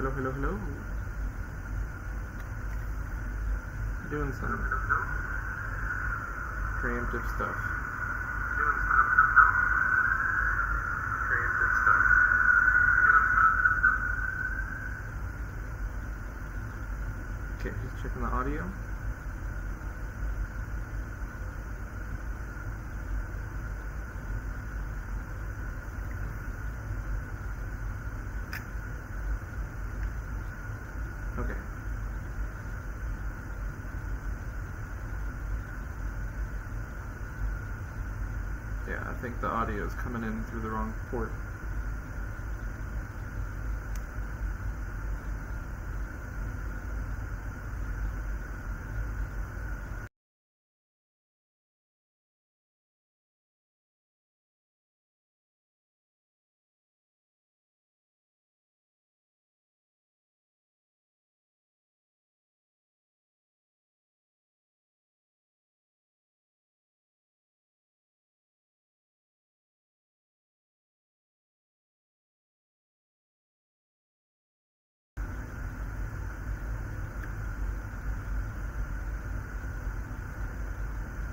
Hello, hello, hello. Doing some preemptive stuff. Okay, just checking the audio. Okay. Yeah, I think the audio is coming in through the wrong port.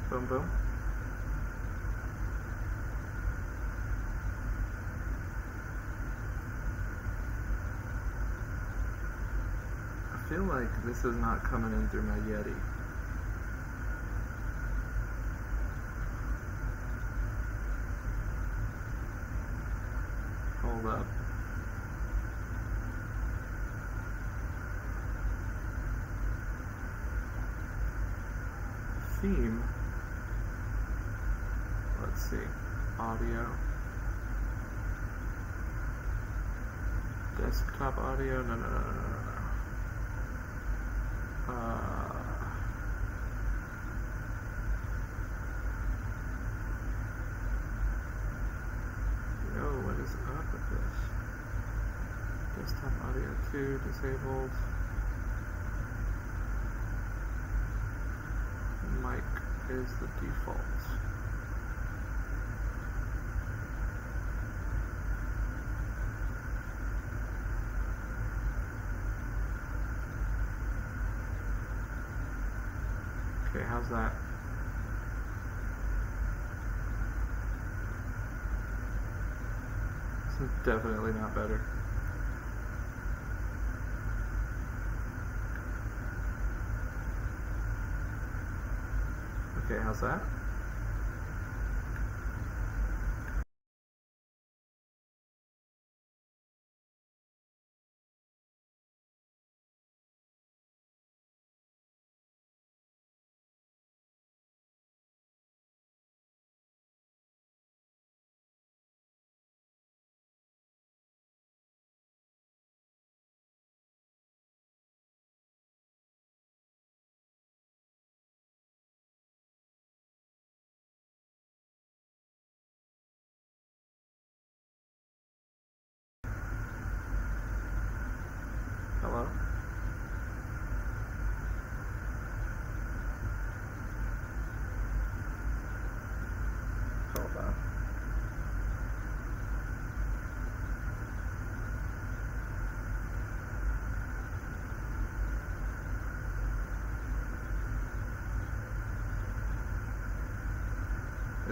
Boom, boom. I feel like this is not coming in through my Yeti. Hold up. Theme. Let's see. Audio. Desktop audio. No. Yo, what is up with this? Desktop audio 2 disabled. Mic is the default. Okay, how's that? This is definitely not better. Okay, how's that? Hello? Hold on.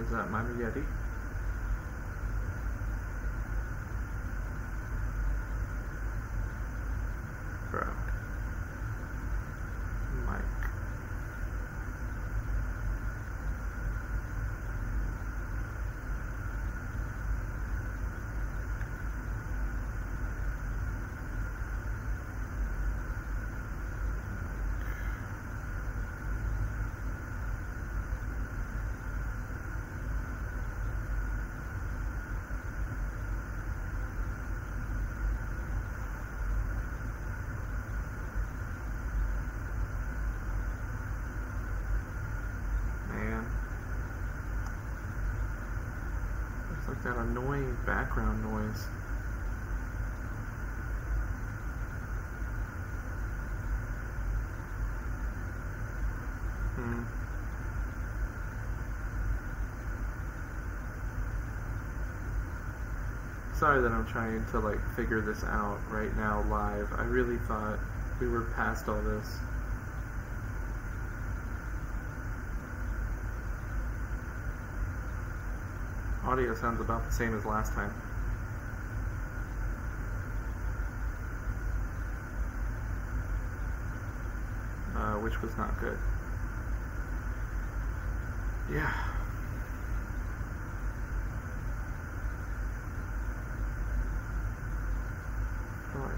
Is that my Yeti? Bro. Mic. It's like that annoying background noise. Sorry that I'm trying to like figure this out right now live. I really thought we were past all this. Audio sounds about the same as last time. Which was not good. Yeah. Alright.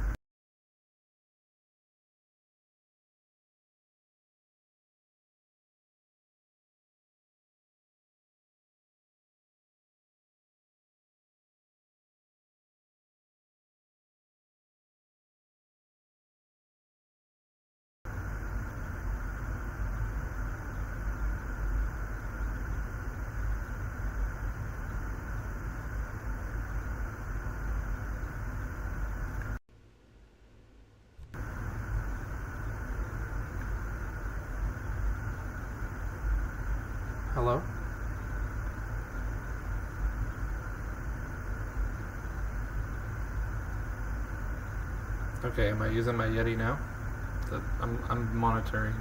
Hello? Okay, am I using my Yeti now? I'm monitoring.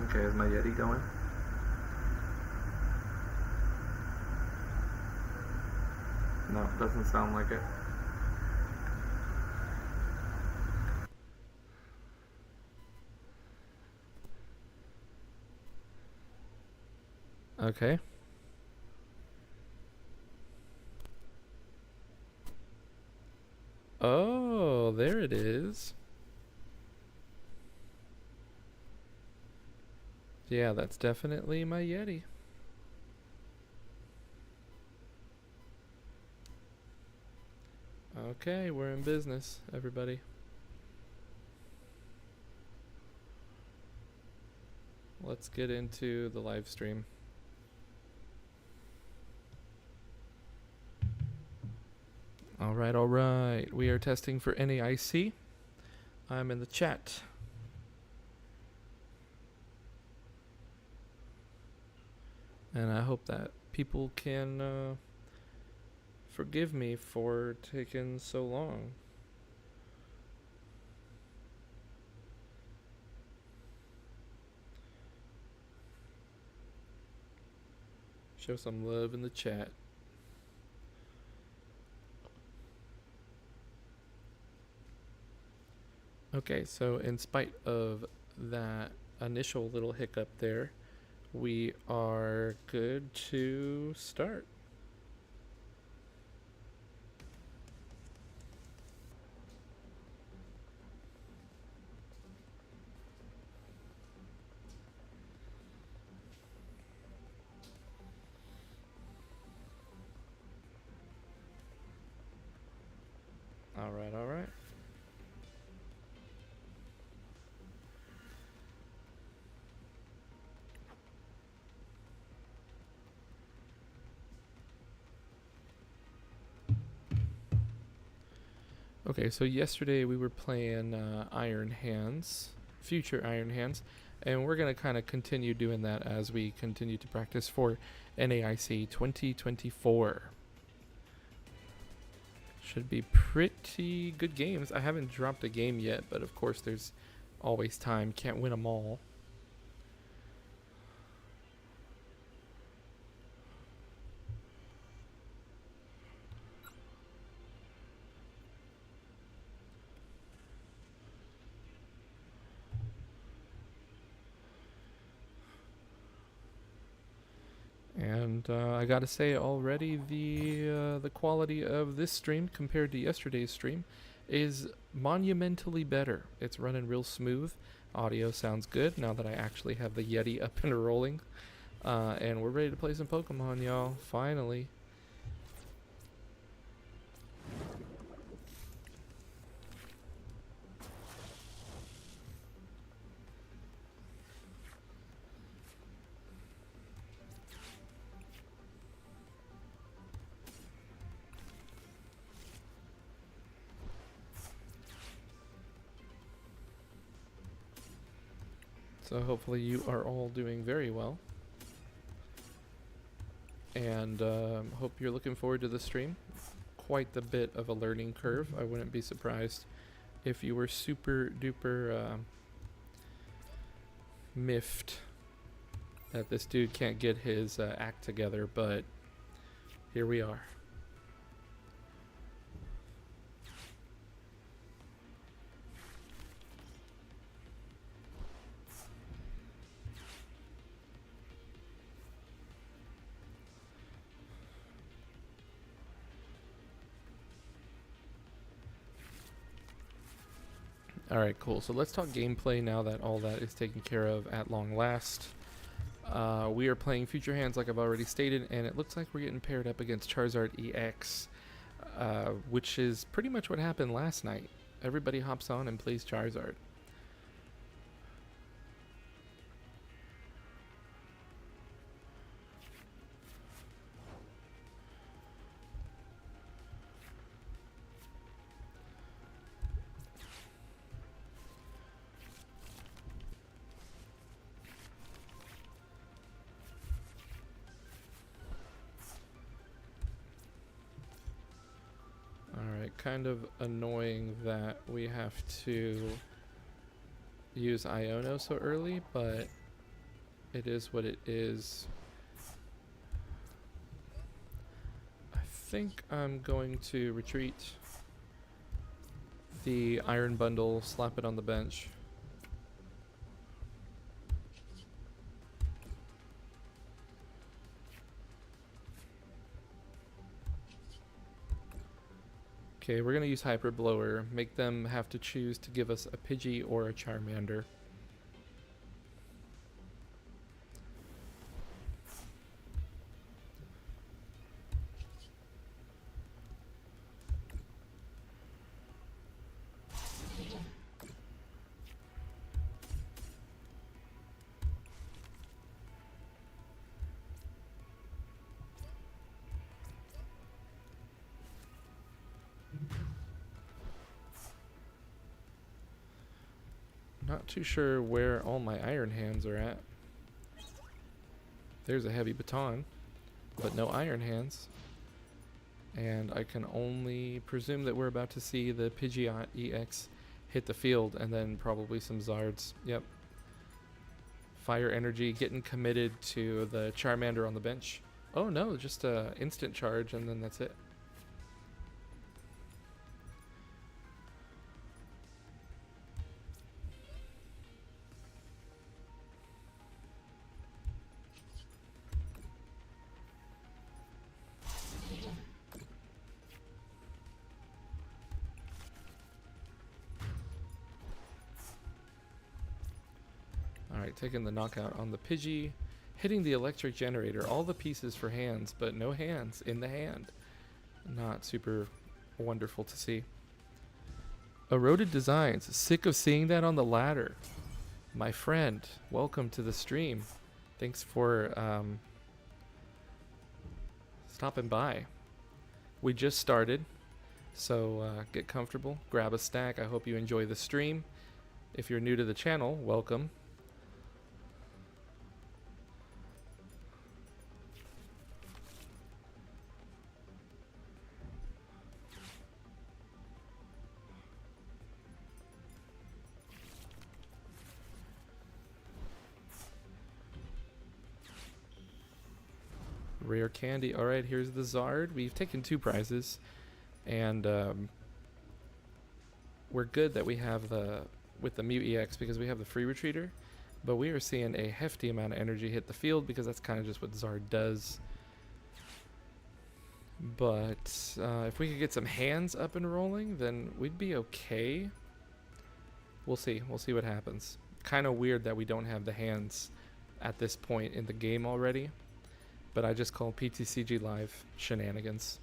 Okay, is my Yeti going? No, doesn't sound like it. Okay. Oh, there it is. Yeah, that's definitely my Yeti. Okay, we're in business, everybody. Let's get into the live stream. All right. We are testing for NAIC. I'm in the chat. And I hope that people can forgive me for taking so long. Show some love in the chat. Okay, so in spite of that initial little hiccup there, we are good to start. All right. Okay, so yesterday we were playing Iron Hands, Future Iron Hands, and we're going to kind of continue doing that as we continue to practice for NAIC 2024. Should be pretty good games. I haven't dropped a game yet, but of course there's always time. Can't win them all. And I gotta say already, the quality of this stream compared to yesterday's stream is monumentally better. It's running real smooth. Audio sounds good now that I actually have the Yeti up and rolling. And we're ready to play some Pokemon, y'all. Finally. So hopefully you are all doing very well. And hope you're looking forward to the stream. Quite the bit of a learning curve. I wouldn't be surprised if you were super duper miffed that this dude can't get his act together, but here we are. Alright, cool. So let's talk gameplay now that all that is taken care of at long last. We are playing Future Hands like I've already stated, and it looks like we're getting paired up against Charizard EX, which is pretty much what happened last night. Everybody hops on and plays Charizard. Alright, kind of annoying that we have to use Iono so early, but it is what it is. I think I'm going to retreat the Iron Bundle, slap it on the bench. Okay, we're going to use Hyper Blower, make them have to choose to give us a Pidgey or a Charmander. Not too sure where all my Iron Hands are at. There's a Heavy Baton, but no Iron Hands. And I can only presume that we're about to see the Pidgey EX hit the field, and then probably some Zards. Yep. Fire Energy getting committed to the Charmander on the bench. Oh no, just a instant charge, and then that's it. Alright, taking the knockout on the Pidgey, hitting the electric generator, all the pieces for hands, but no hands in the hand. Not super wonderful to see. Eroded Designs, sick of seeing that on the ladder. My friend, welcome to the stream. Thanks for stopping by. We just started, so get comfortable, grab a snack. I hope you enjoy the stream. If you're new to the channel, welcome. Rare candy. Alright, here's the Zard. We've taken 2 prizes, and we're good that we have with the Mew EX because we have the free retreater, but we are seeing a hefty amount of energy hit the field because that's kind of just what Zard does. But if we could get some hands up and rolling, then we'd be okay. We'll see. We'll see what happens. Kind of weird that we don't have the hands at this point in the game already. But I just call PTCG Live shenanigans.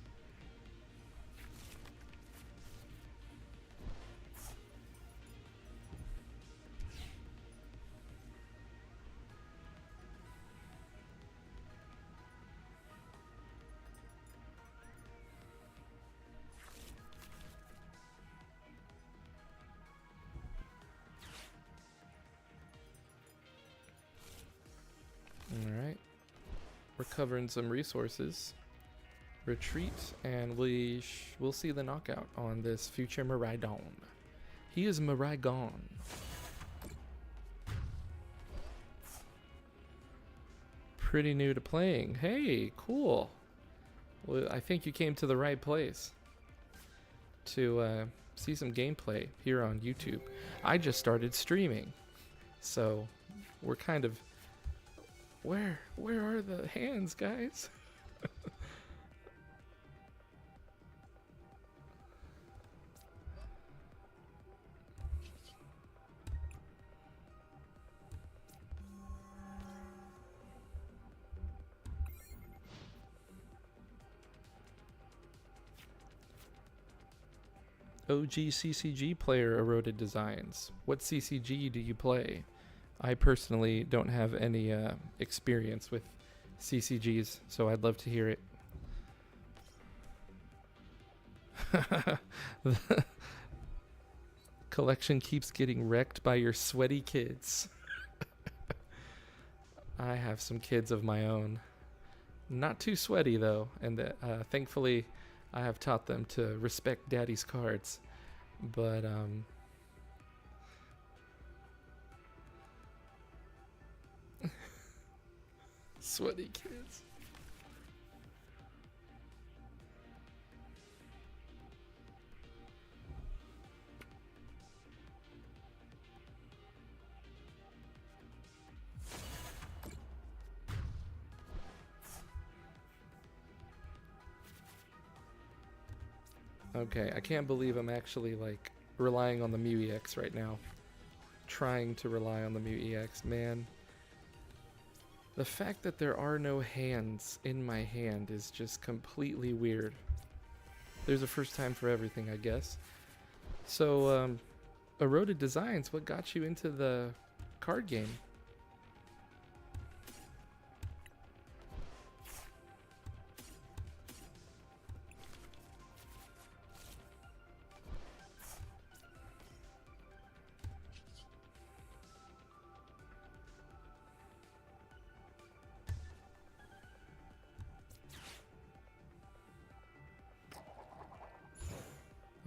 recovering some resources. Retreat, and we'll see the knockout on this future Miraidon. He is Miraidon. Pretty new to playing. Hey, cool. Well, I think you came to the right place to see some gameplay here on YouTube. I just started streaming, so we're kind of... Where are the hands, guys? OG CCG player eroded designs. What CCG do you play? I personally don't have any experience with CCGs, so I'd love to hear it. The collection keeps getting wrecked by your sweaty kids. I have some kids of my own. Not too sweaty, though, and thankfully I have taught them to respect daddy's cards. But, sweaty kids. Okay, I can't believe I'm actually, like, relying on the Mew EX right now. Trying to rely on the Mew EX, man. The fact that there are no hands in my hand is just completely weird. There's a first time for everything, I guess. So, Eroded Designs, what got you into the card game?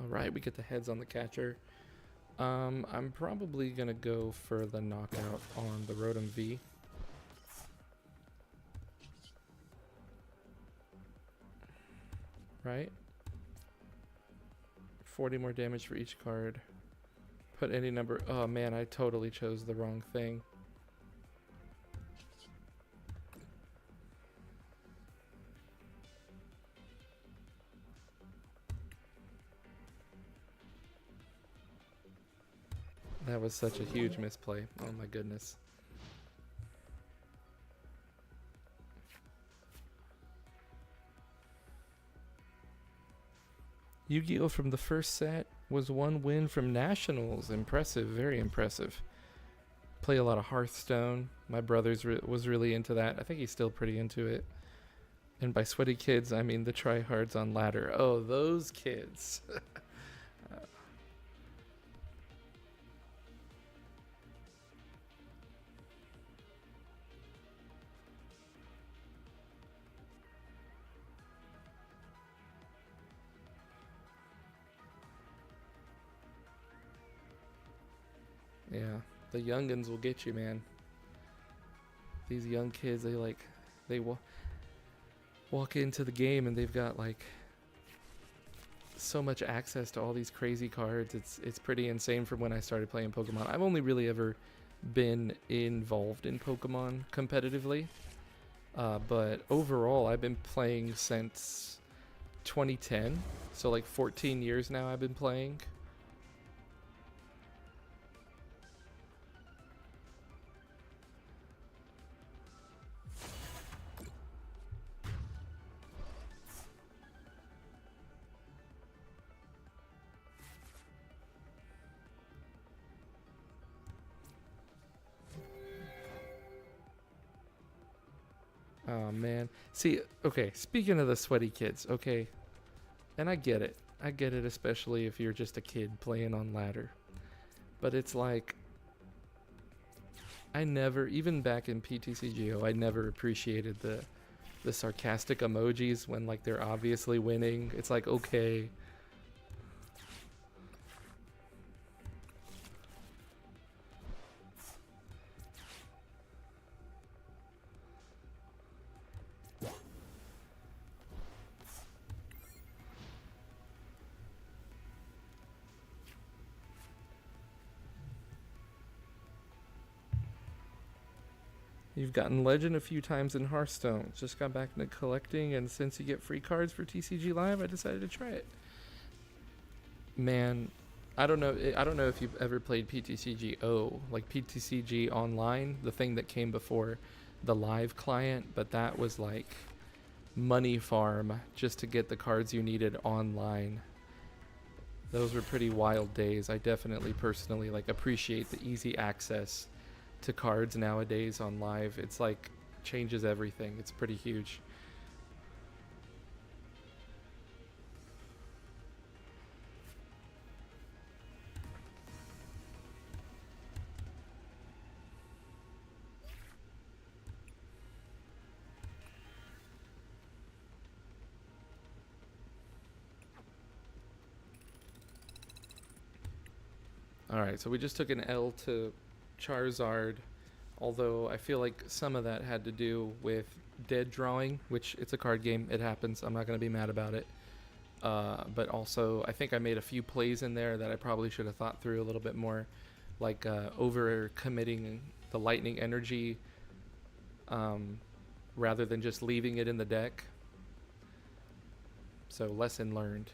Alright, we get the heads on the catcher. I'm probably gonna go for the knockout on the Rotom V. Right? 40 more damage for each card. Put any number... Oh man, I totally chose the wrong thing. That was such a huge misplay. Oh my goodness. Yu-Gi-Oh! From the first set was one win from Nationals. Impressive, very impressive. Play a lot of Hearthstone. My brother's was really into that. I think he's still pretty into it. And by sweaty kids, I mean the tryhards on ladder. Oh, those kids. Yeah, the youngins will get you, man. These young kids, they walk into the game and they've got like so much access to all these crazy cards. It's pretty insane from when I started playing Pokemon. I've only really ever been involved in Pokemon competitively, but overall I've been playing since 2010, so like 14 years now I've been playing. Oh man. See, okay, speaking of the sweaty kids, okay, and I get it, especially if you're just a kid playing on ladder, but it's like, I never, even back in PTCGO, I never appreciated The sarcastic emojis when like they're obviously winning. It's like, okay. You've gotten Legend a few times in Hearthstone. Just got back into collecting, and since you get free cards for TCG Live, I decided to try it. Man, I don't know. I don't know if you've ever played PTCG O, like PTCG Online, the thing that came before the live client, but that was like money farm just to get the cards you needed online. Those were pretty wild days. I definitely personally like appreciate the easy access to cards nowadays on live. It's like changes everything. It's pretty huge. Alright, so we just took an L to Charizard, although I feel like some of that had to do with dead drawing, which it's a card game, it happens, I'm not going to be mad about it. But also, I think I made a few plays in there that I probably should have thought through a little bit more, like over committing the lightning energy rather than just leaving it in the deck. So, lesson learned.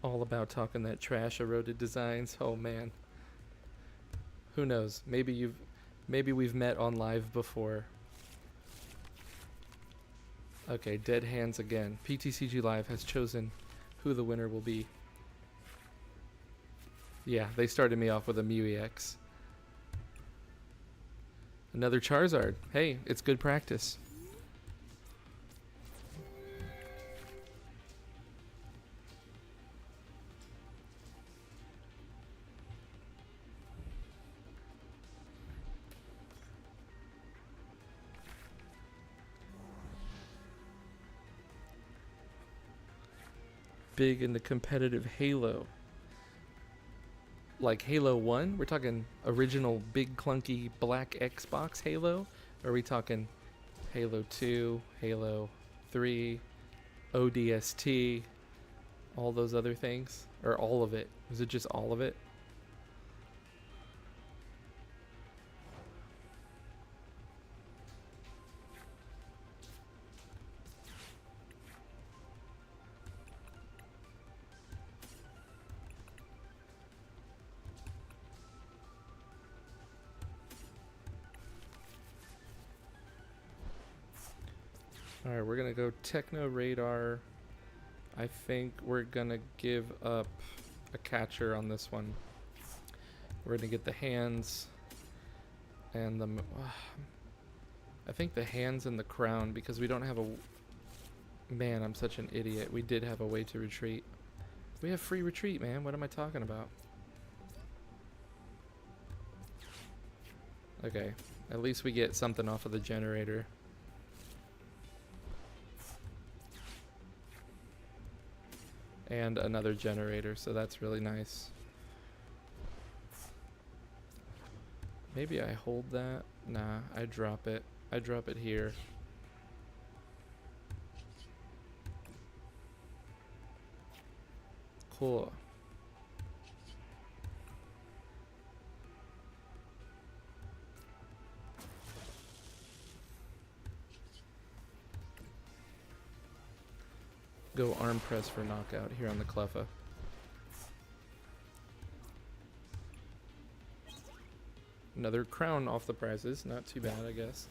All about talking that trash, eroded designs. Oh man, who knows? Maybe we've met on live before. Okay, dead hands again. PTCG Live has chosen who the winner will be. Yeah, they started me off with a Mew EX. Another Charizard. Hey, it's good practice. Big into competitive Halo. Like Halo 1? We're talking original big clunky black Xbox Halo? Or are we talking Halo 2, Halo 3, ODST, all those other things? Or all of it? Was it just all of it? Alright, we're gonna go Techno Radar. I think we're gonna give up a catcher on this one. We're gonna get the hands and the... I think the hands and the crown, because we don't have a... Man, I'm such an idiot. We did have a way to retreat. We have free retreat, man. What am I talking about? Okay, at least we get something off of the generator. And another generator, so that's really nice. Maybe I hold that? Nah, I drop it. I drop it here. Cool. Go arm press for knockout here on the Cleffa. Another crown off the prizes. Not too bad, I guess.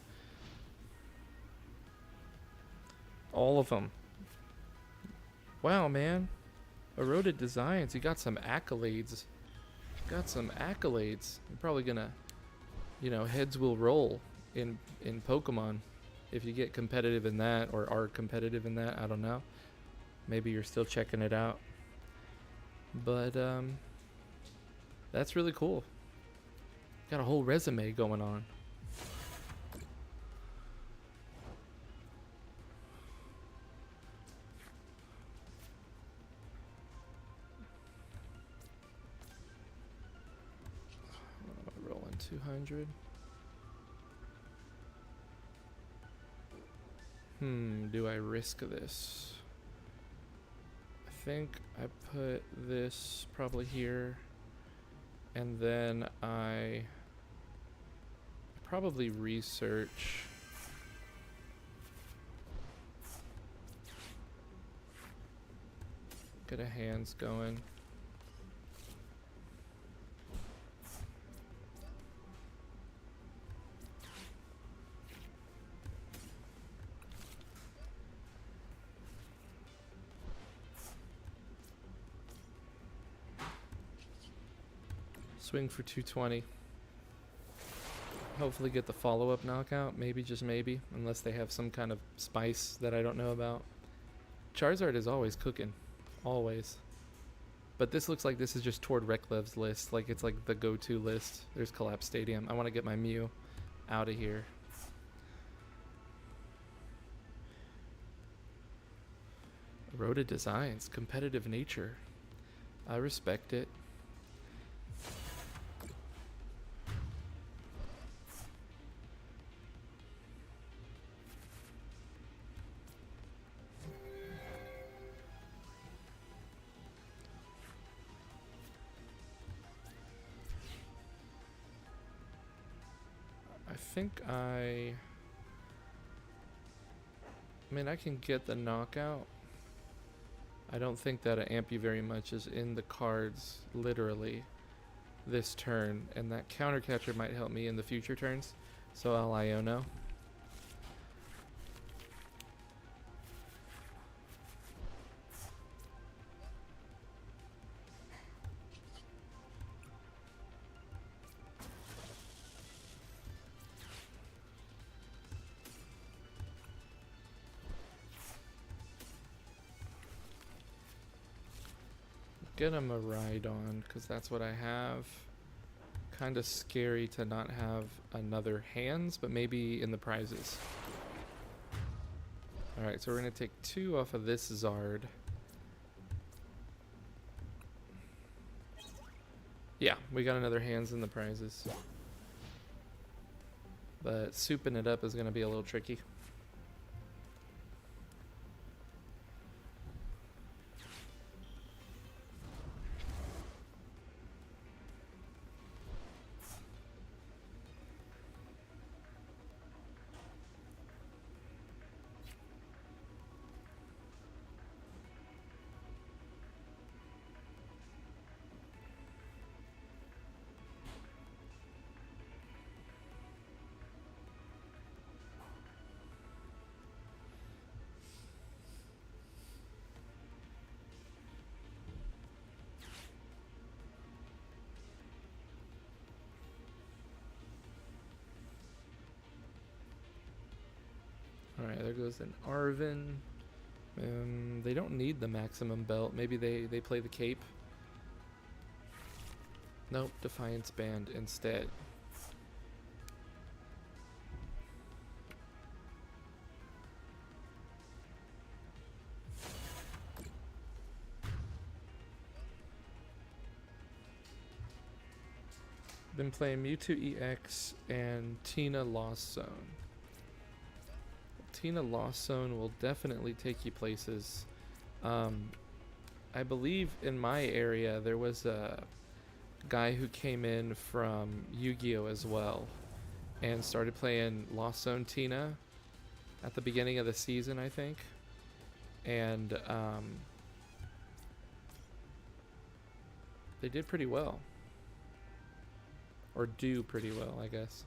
All of them. Wow, man. Eroded Designs. You got some accolades. Got some accolades. You're probably gonna, you know, heads will roll in Pokemon. If you get competitive in that or are competitive in that, I don't know. Maybe you're still checking it out. But that's really cool. Got a whole resume going on. Rolling 200. Do I risk this? I think I put this probably here, and then I probably research. Get a hands going. Swing for 220. Hopefully get the follow-up knockout. Maybe, just maybe. Unless they have some kind of spice that I don't know about. Charizard is always cooking. Always. But this looks like this is just toward Reklev's list. Like it's like the go-to list. There's Collapse Stadium. I want to get my Mew out of here. Eroded Designs. Competitive nature. I respect it. I mean, I can get the knockout. I don't think that an Ampu very much is in the cards, literally, this turn. And that counter catcher might help me in the future turns. So I'll Iono. Get him a Rhydon, because that's what I have. Kind of scary to not have another hands, but maybe in the prizes. Alright, so we're going to take 2 off of this Zard. Yeah, we got another hands in the prizes. But souping it up is going to be a little tricky. Alright, there goes an Arven. They don't need the maximum belt. Maybe they play the cape. Nope, Defiance Band instead. Been playing Mewtwo EX and Tina Lost Zone. Tina Lost Zone will definitely take you places. I believe in my area there was a guy who came in from Yu-Gi-Oh as well and started playing Lost Zone Tina at the beginning of the season, I think. And they did pretty well. Or do pretty well, I guess.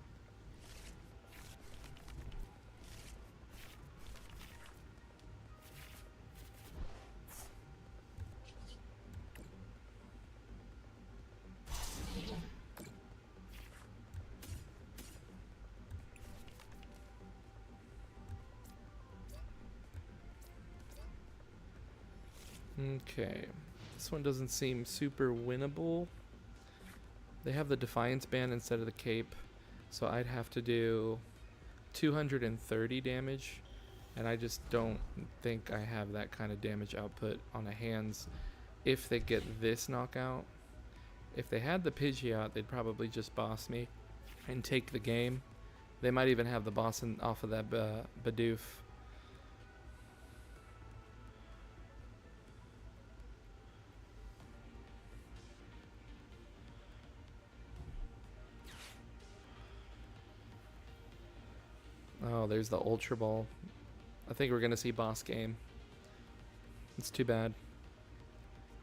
Okay. This one doesn't seem super winnable. They have the Defiance band instead of the Cape, so I'd have to do 230 damage, and I just don't think I have that kind of damage output on the hands if they get this knockout. If they had the Pidgeot, they'd probably just boss me and take the game. They might even have the boss off of that Bidoof. Oh, there's the Ultra Ball. I think we're going to see boss game. It's too bad.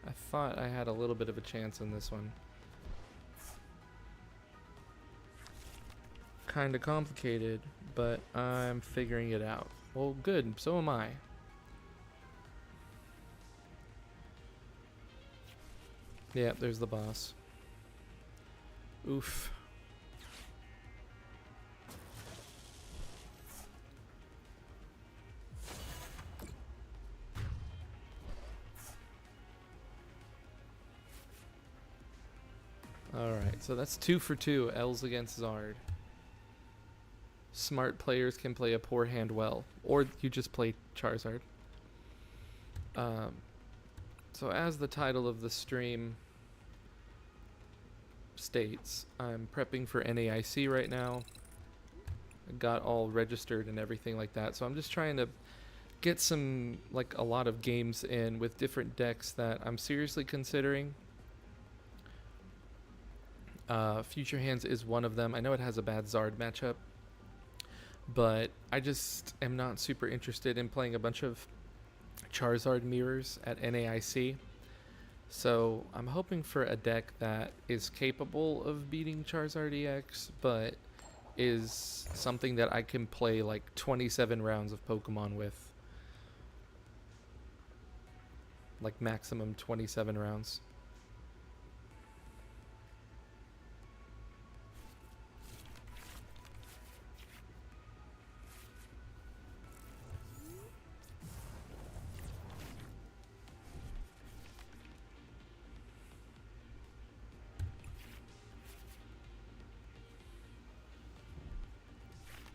I thought I had a little bit of a chance in this one. Kinda complicated, but I'm figuring it out. Well, good, so am I. Yeah, there's the boss. Oof. Alright, so that's 2 for 2, L's against Zard. Smart players can play a poor hand well, or you just play Charizard. So as the title of the stream states, I'm prepping for NAIC right now. I got all registered and everything like that, so I'm just trying to get some, like, a lot of games in with different decks that I'm seriously considering. Future Hands is one of them. I know it has a bad Zard matchup, but I just am not super interested in playing a bunch of Charizard mirrors at NAIC. So I'm hoping for a deck that is capable of beating Charizard EX, but is something that I can play like 27 rounds of Pokemon with. Like maximum 27 rounds.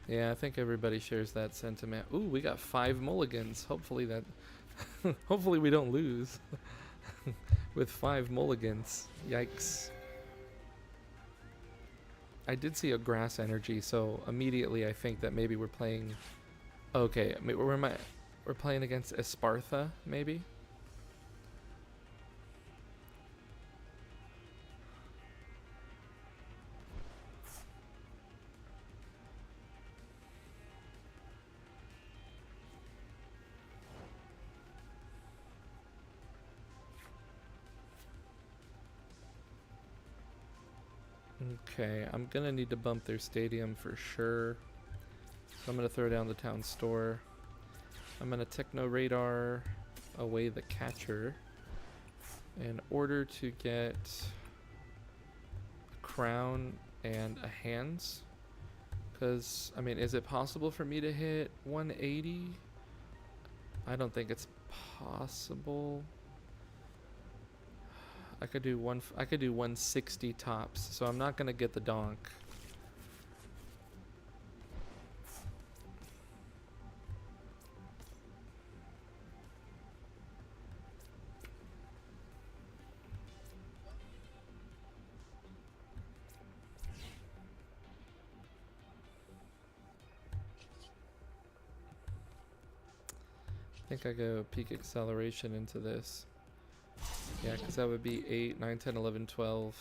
Yeah, I think everybody shares that sentiment. Ooh, we got 5 mulligans. Hopefully that... hopefully we don't lose. With 5 mulligans. Yikes. I did see a grass energy, so immediately I think that maybe we're playing... Okay, we're playing against Espartha, maybe? Okay, I'm gonna need to bump their stadium for sure. So I'm gonna throw down the town store. I'm gonna Techno Radar away the catcher in order to get a crown and a hands. Because, I mean, is it possible for me to hit 180? I don't think it's possible. I could do 160 tops, so I'm not gonna get the donk. I think I go peak acceleration into this. Yeah, because that would be 8, 9, 10, 11, 12,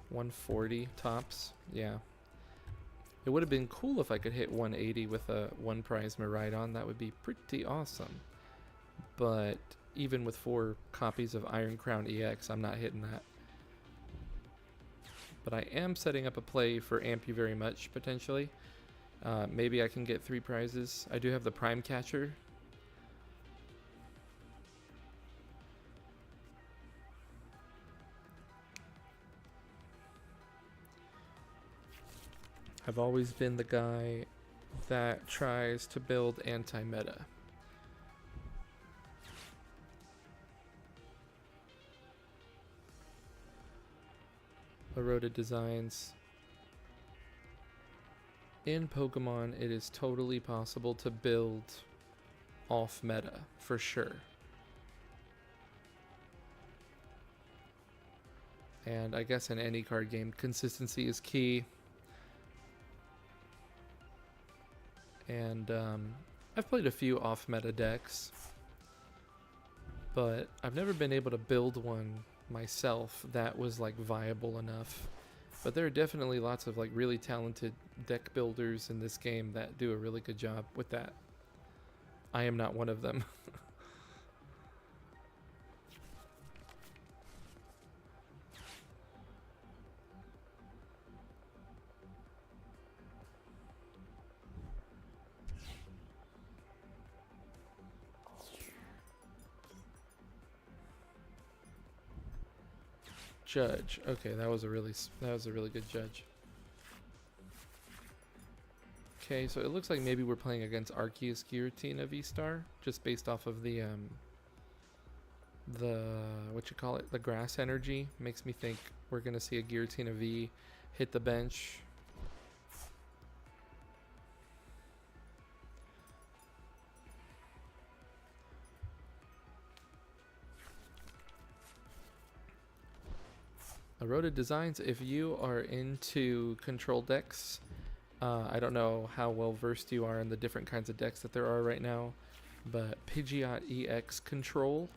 140 tops. Yeah. It would have been cool if I could hit 180 with a 1 prize Miraidon. That would be pretty awesome. But even with 4 copies of Iron Crown EX, I'm not hitting that. But I am setting up a play for Amp You Very Much, potentially. Maybe I can get 3 prizes. I do have the Prime Catcher. I've always been the guy that tries to build anti-meta. Eroded Designs. In Pokemon, it is totally possible to build off meta, for sure. And I guess in any card game, consistency is key. And I've played a few off-meta decks, but I've never been able to build one myself that was like viable enough. But there are definitely lots of like really talented deck builders in this game that do a really good job with that. I am not one of them. Judge. Okay, that was a really good judge. Okay, so it looks like maybe we're playing against Arceus Giratina V-Star, just based off of the what you call it, the grass energy. Makes me think we're gonna see a Giratina V hit the bench. Eroded Designs, if you are into control decks, I don't know how well versed you are in the different kinds of decks that there are right now, but Pidgeot EX Control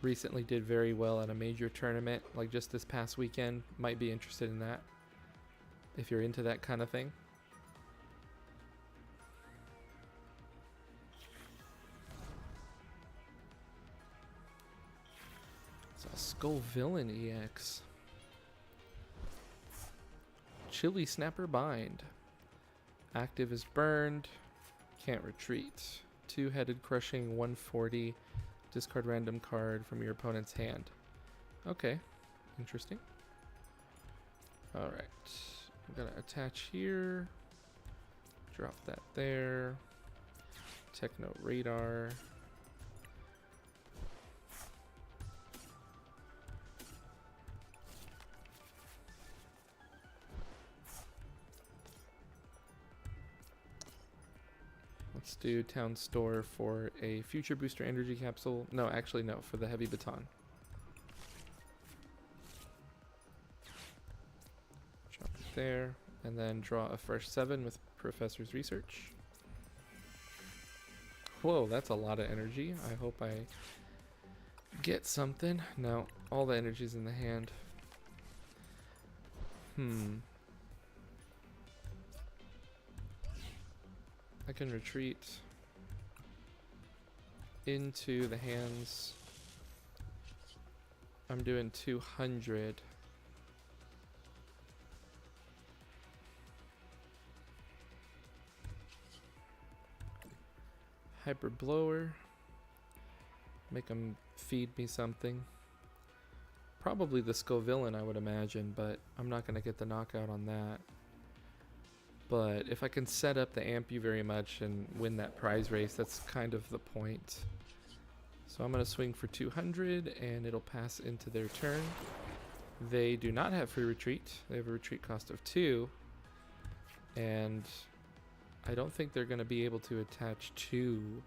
recently did very well at a major tournament, like just this past weekend. Might be interested in that if you're into that kind of thing. Skull Villain EX. Chili Snapper Bind. Active is burned. Can't retreat. Two-headed Crushing 140. Discard random card from your opponent's hand. Okay. Interesting. Alright. I'm gonna attach here. Drop that there. Techno Radar. Let's do Town Store for a Future Booster Energy Capsule. No, actually no, for the Heavy Baton. Drop it there, and then draw a fresh 7 with Professor's Research. Whoa, that's a lot of energy. I hope I get something. No, all the energy's in the hand. I can retreat into the hands. I'm doing 200. Hyper Blower. Make them feed me something. Probably the Skull Villain, I would imagine, but I'm not going to get the knockout on that. But if I can set up the Ampu very much and win that prize race, that's kind of the point. So I'm going to swing for 200 and it'll pass into their turn. They do not have free retreat. They have a retreat cost of 2. And I don't think they're going to be able to attach 2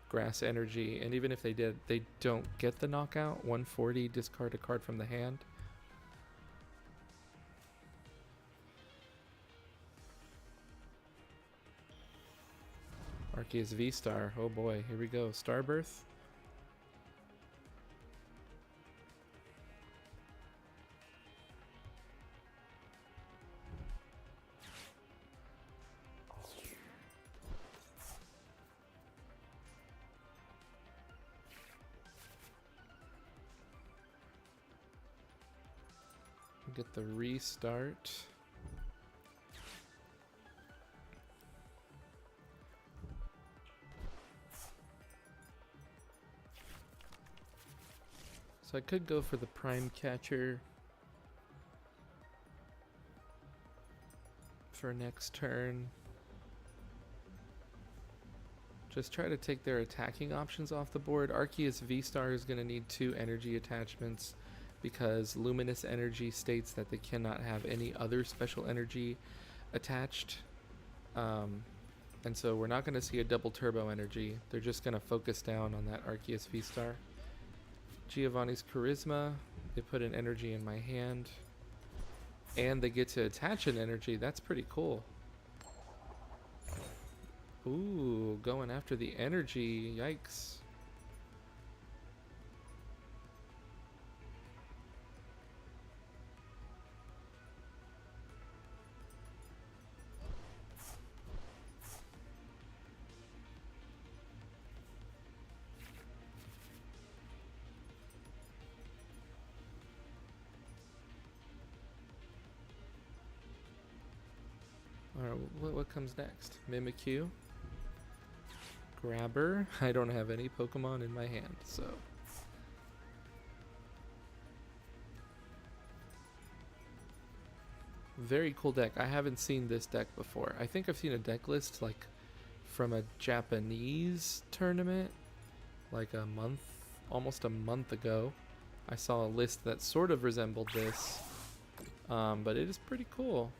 grass energy. And even if they did, they don't get the knockout. 140, discard a card from the hand. Arceus V-Star. Oh boy, here we go. Starbirth. Get the restart. So I could go for the Prime Catcher for next turn. Just try to take their attacking options off the board. Arceus V-Star is going to need 2 energy attachments. because luminous energy states that they cannot have any other special energy attached. And so we're not going to see a double turbo energy. They're just going to focus down on that Arceus V-Star. Giovanni's Charisma. They put an energy in my hand. And they get to attach an energy. That's pretty cool. Ooh, going after the energy. Yikes. Alright, what comes next? Mimikyu. Grabber. I don't have any Pokemon in my hand, so... Very cool deck. I haven't seen this deck before. I think I've seen a deck list, like, from a Japanese tournament, like almost a month ago. I saw a list that sort of resembled this, but it is pretty cool.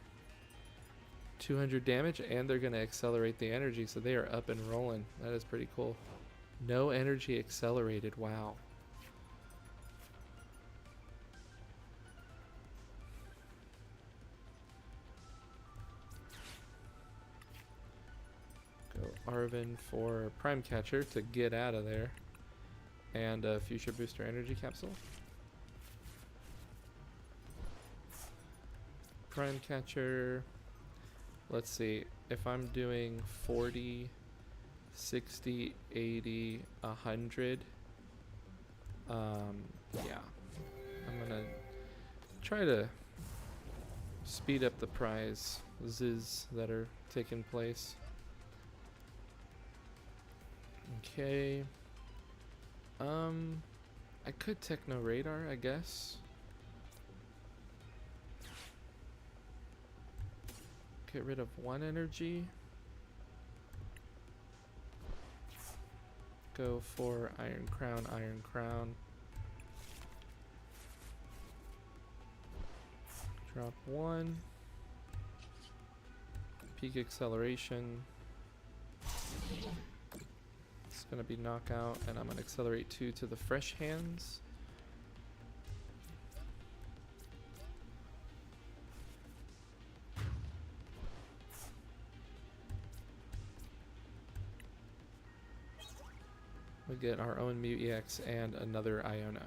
200 damage, and they're going to accelerate the energy, so they are up and rolling. That is pretty cool. No energy accelerated. Wow. Go Arven for Prime Catcher to get out of there, and a Future Booster Energy Capsule. Prime Catcher. Let's see, if I'm doing 40, 60, 80, 100, yeah, I'm gonna try to speed up the prizes that are taking place. Okay, I could Techno Radar, I guess. Get rid of one energy. Go for Iron Crown, Iron Crown. Drop one. Peak Acceleration. It's gonna be Knockout, and I'm gonna accelerate 2 to the Fresh Hands. We get our own Mew EX and another Iono.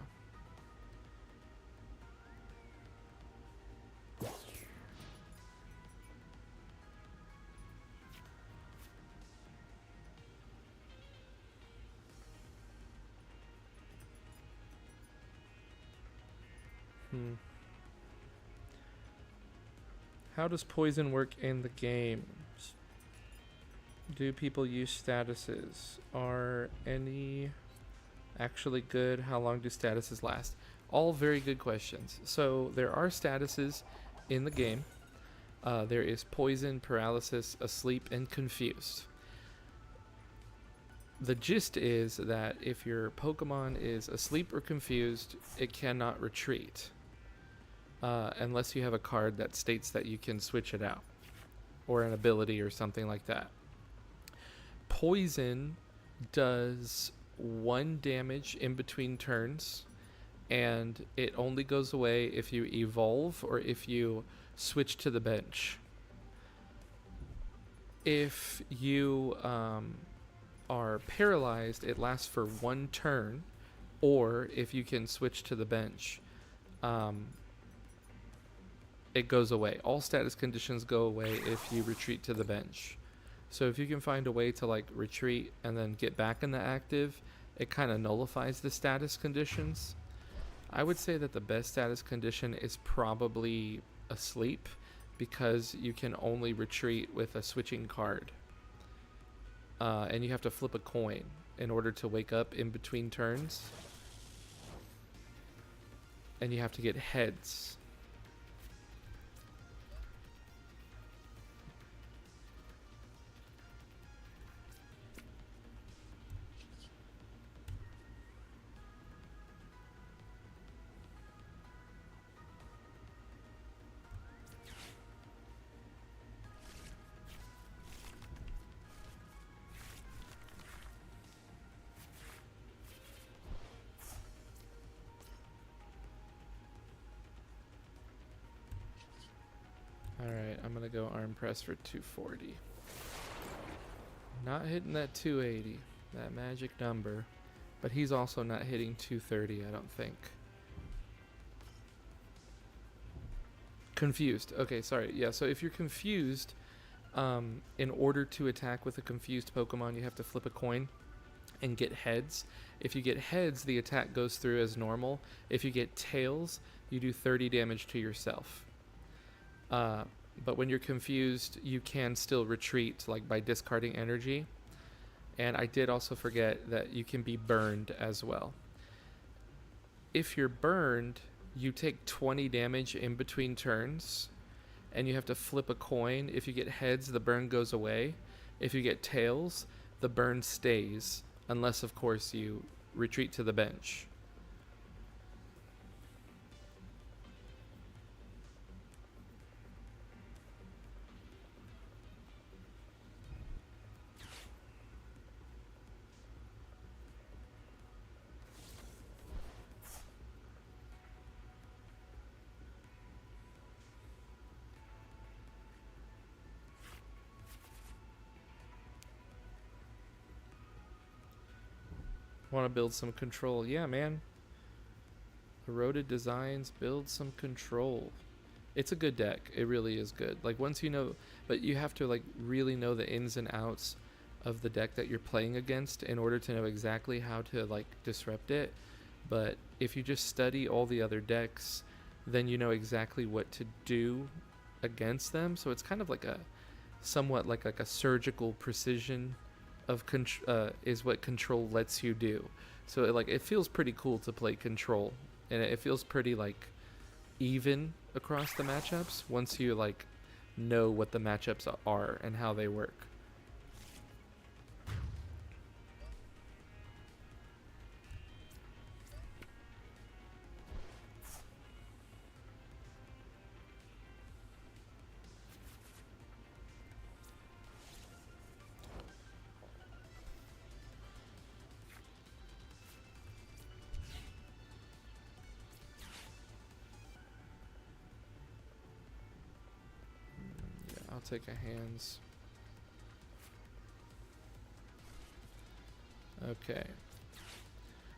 How does poison work in the game? Do people use statuses? Are any actually good? How long do statuses last? All very good questions. So there are statuses in the game. There is poison, paralysis, asleep, and confused. The gist is that if your Pokemon is asleep or confused, it cannot retreat. Unless you have a card that states that you can switch it out. Or an ability or something like that. Poison does 1 damage in between turns, and it only goes away if you evolve or if you switch to the bench. If you are paralyzed, it lasts for 1 turn, or if you can switch to the bench, it goes away. All status conditions go away if you retreat to the bench. So if you can find a way to like retreat and then get back in the active, it kind of nullifies the status conditions. I would say that the best status condition is probably asleep, because you can only retreat with a switching card. And you have to flip a coin in order to wake up in between turns. And you have to get heads. Alright, I'm gonna go arm press for 240. Not hitting that 280, that magic number. But he's also not hitting 230, I don't think. Confused. Okay, sorry. Yeah, so if you're confused, in order to attack with a confused Pokemon, you have to flip a coin and get heads. If you get heads, the attack goes through as normal. If you get tails, you do 30 damage to yourself. But when you're confused, you can still retreat, like by discarding energy. And I did also forget that you can be burned as well. If you're burned, you take 20 damage in between turns, and you have to flip a coin. If you get heads, the burn goes away. If you get tails, the burn stays, unless, of course, you retreat to the bench. Want to build some control. Yeah, man. Eroded Designs, build some control. It's a good deck. It really is good. Like, once you know, but you have to, like, really know the ins and outs of the deck that you're playing against in order to know exactly how to, like, disrupt it. But if you just study all the other decks, then you know exactly what to do against them. So it's kind of like a somewhat like a surgical precision of is what control lets you do. So it feels pretty cool to play control, and it feels pretty like even across the matchups once you like know what the matchups are and how they work. I'll take a hands. Okay.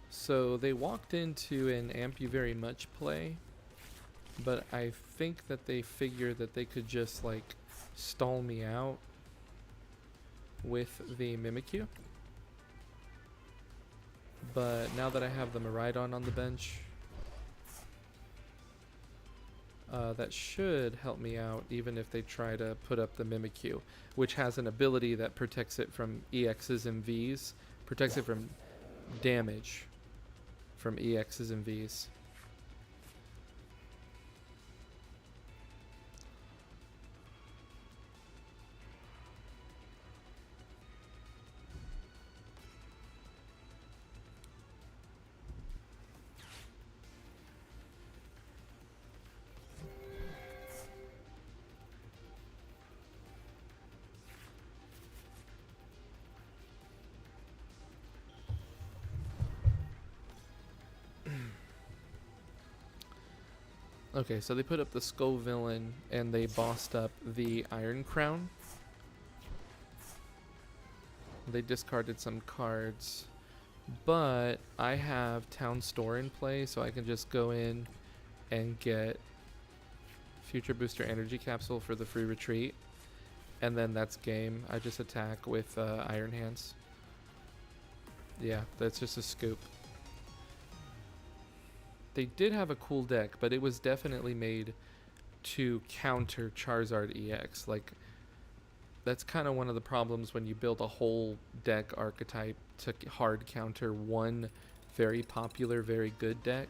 So they walked into an Amp You Very Much play, but I think that they figured that they could just like stall me out with the Mimikyu. But now that I have the Miraidon on the bench, that should help me out even if they try to put up the Mimikyu, which has an ability that protects it from EXs and Vs, protects it from damage from EXs and Vs. Okay, so they put up the Skull Villain and they bossed up the Iron Crown. They discarded some cards, but I have Town Store in play, so I can just go in and get Future Booster Energy Capsule for the free retreat, and then that's game. I just attack with Iron Hands. Yeah, that's just a scoop. They did have a cool deck, but it was definitely made to counter Charizard EX. Like, that's kind of one of the problems when you build a whole deck archetype to hard counter one very popular, very good deck.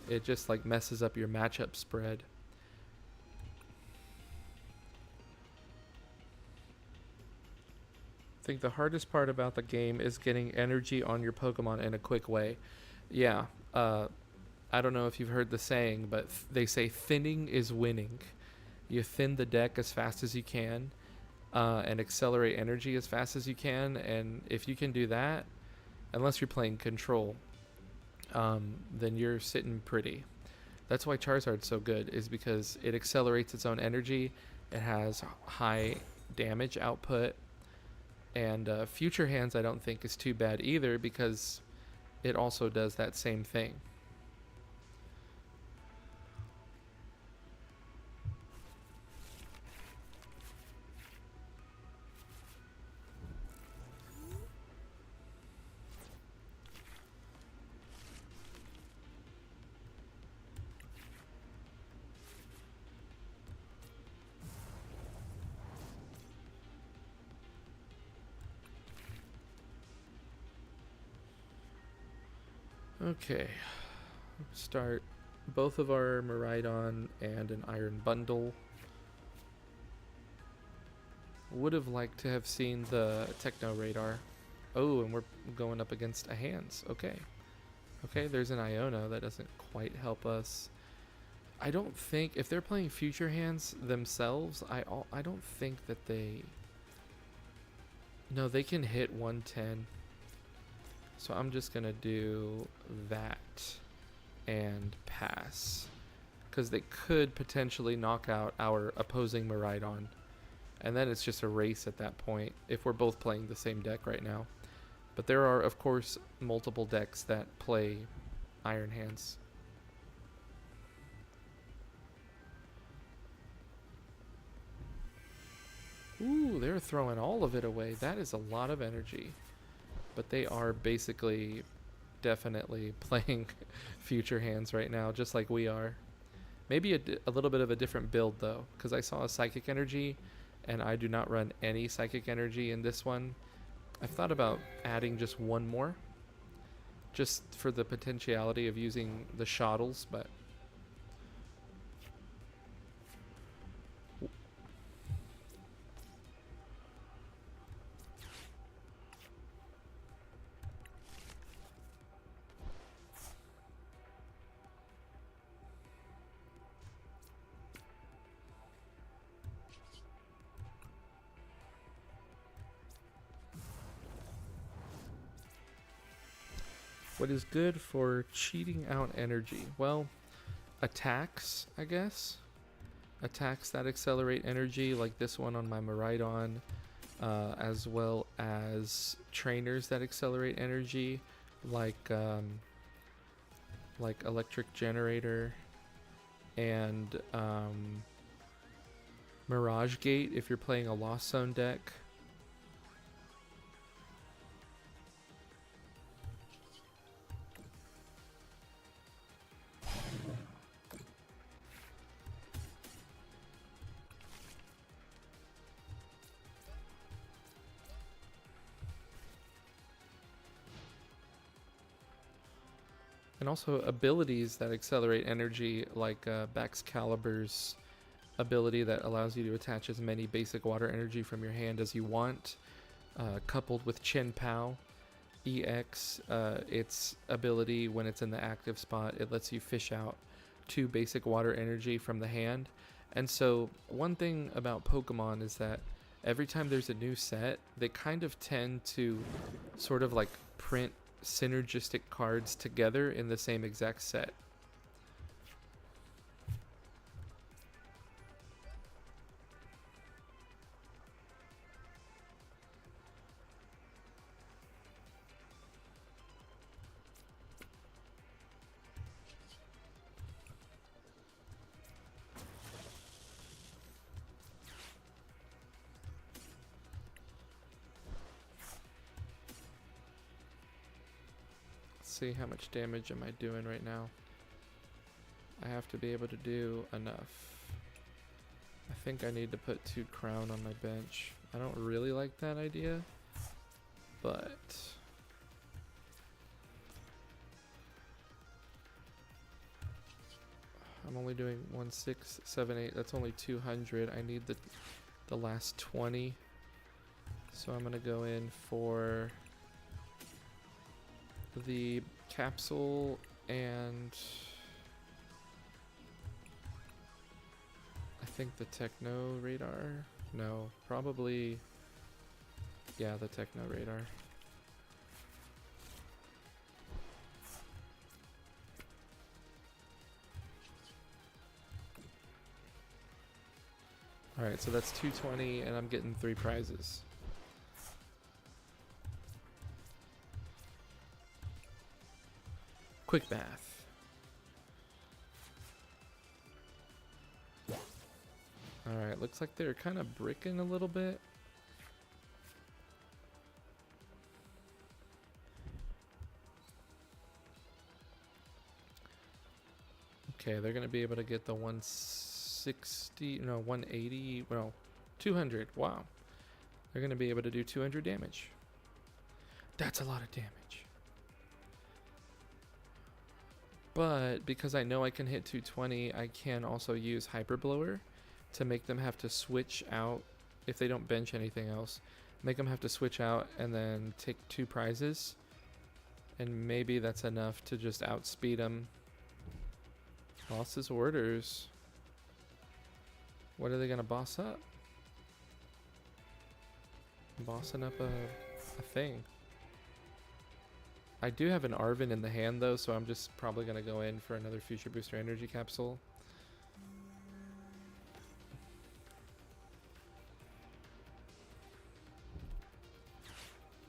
It just like messes up your matchup spread. I think the hardest part about the game is getting energy on your Pokemon in a quick way. Yeah, I don't know if you've heard the saying, but they say thinning is winning. You thin the deck as fast as you can, and accelerate energy as fast as you can, and if you can do that, unless you're playing control, then you're sitting pretty. That's why Charizard's so good, is because it accelerates its own energy, It has high damage output, and Future Hands I don't think is too bad either because it also does that same thing. Okay, start both of our Miraidon and an Iron Bundle. Would have liked to have seen the Techno Radar. Oh, and we're going up against a Hands. Okay. Okay, there's an Iono. That doesn't quite help us. I don't think, if they're playing Future Hands themselves, I don't think that they... No, they can hit 110. So I'm just going to do that and pass. Because they could potentially knock out our opposing Miraidon. And then it's just a race at that point if we're both playing the same deck right now. But there are, of course, multiple decks that play Iron Hands. Ooh, they're throwing all of it away. That is a lot of energy. But they are basically definitely playing Future Hands right now, just like we are. Maybe a little bit of a different build, though, because I saw a Psychic Energy, and I do not run any Psychic Energy in this one. I've thought about adding just one more, just for the potentiality of using the Shottles, but... What is good for cheating out energy? Well, attacks, I guess. Attacks that accelerate energy, like this one on my Miraidon, as well as trainers that accelerate energy, like Electric Generator and Mirage Gate if you're playing a Lost Zone deck. And also abilities that accelerate energy, like Baxcalibur's ability that allows you to attach as many basic water energy from your hand as you want, coupled with Chen Pao EX, its ability when it's in the active spot, it lets you fish out 2 basic water energy from the hand. And so one thing about Pokemon is that every time there's a new set, they kind of tend to sort of like print synergistic cards together in the same exact set. See how much damage am I doing right now. I have to be able to do enough. I think I need to put 2 Crown on my bench. I don't really like that idea, but I'm only doing 1, 6, 7, 8. That's only 200. I need the last 20. So I'm gonna go in for the capsule and I think the Techno Radar. No, probably, yeah, the Techno Radar. Alright, so that's 220 and I'm getting 3 prizes. Quick bath. Alright, looks like they're kind of bricking a little bit. Okay, they're going to be able to get the 160, no, 180, well, 200. Wow. They're going to be able to do 200 damage. That's a lot of damage. But because I know I can hit 220, I can also use Hyper Blower to make them have to switch out if they don't bench anything else. Make them have to switch out and then take 2 prizes. And maybe that's enough to just outspeed them. Lost his orders. What are they going to boss up? Bossing up a thing. I do have an Arvin in the hand though, so I'm just probably going to go in for another Future Booster Energy Capsule.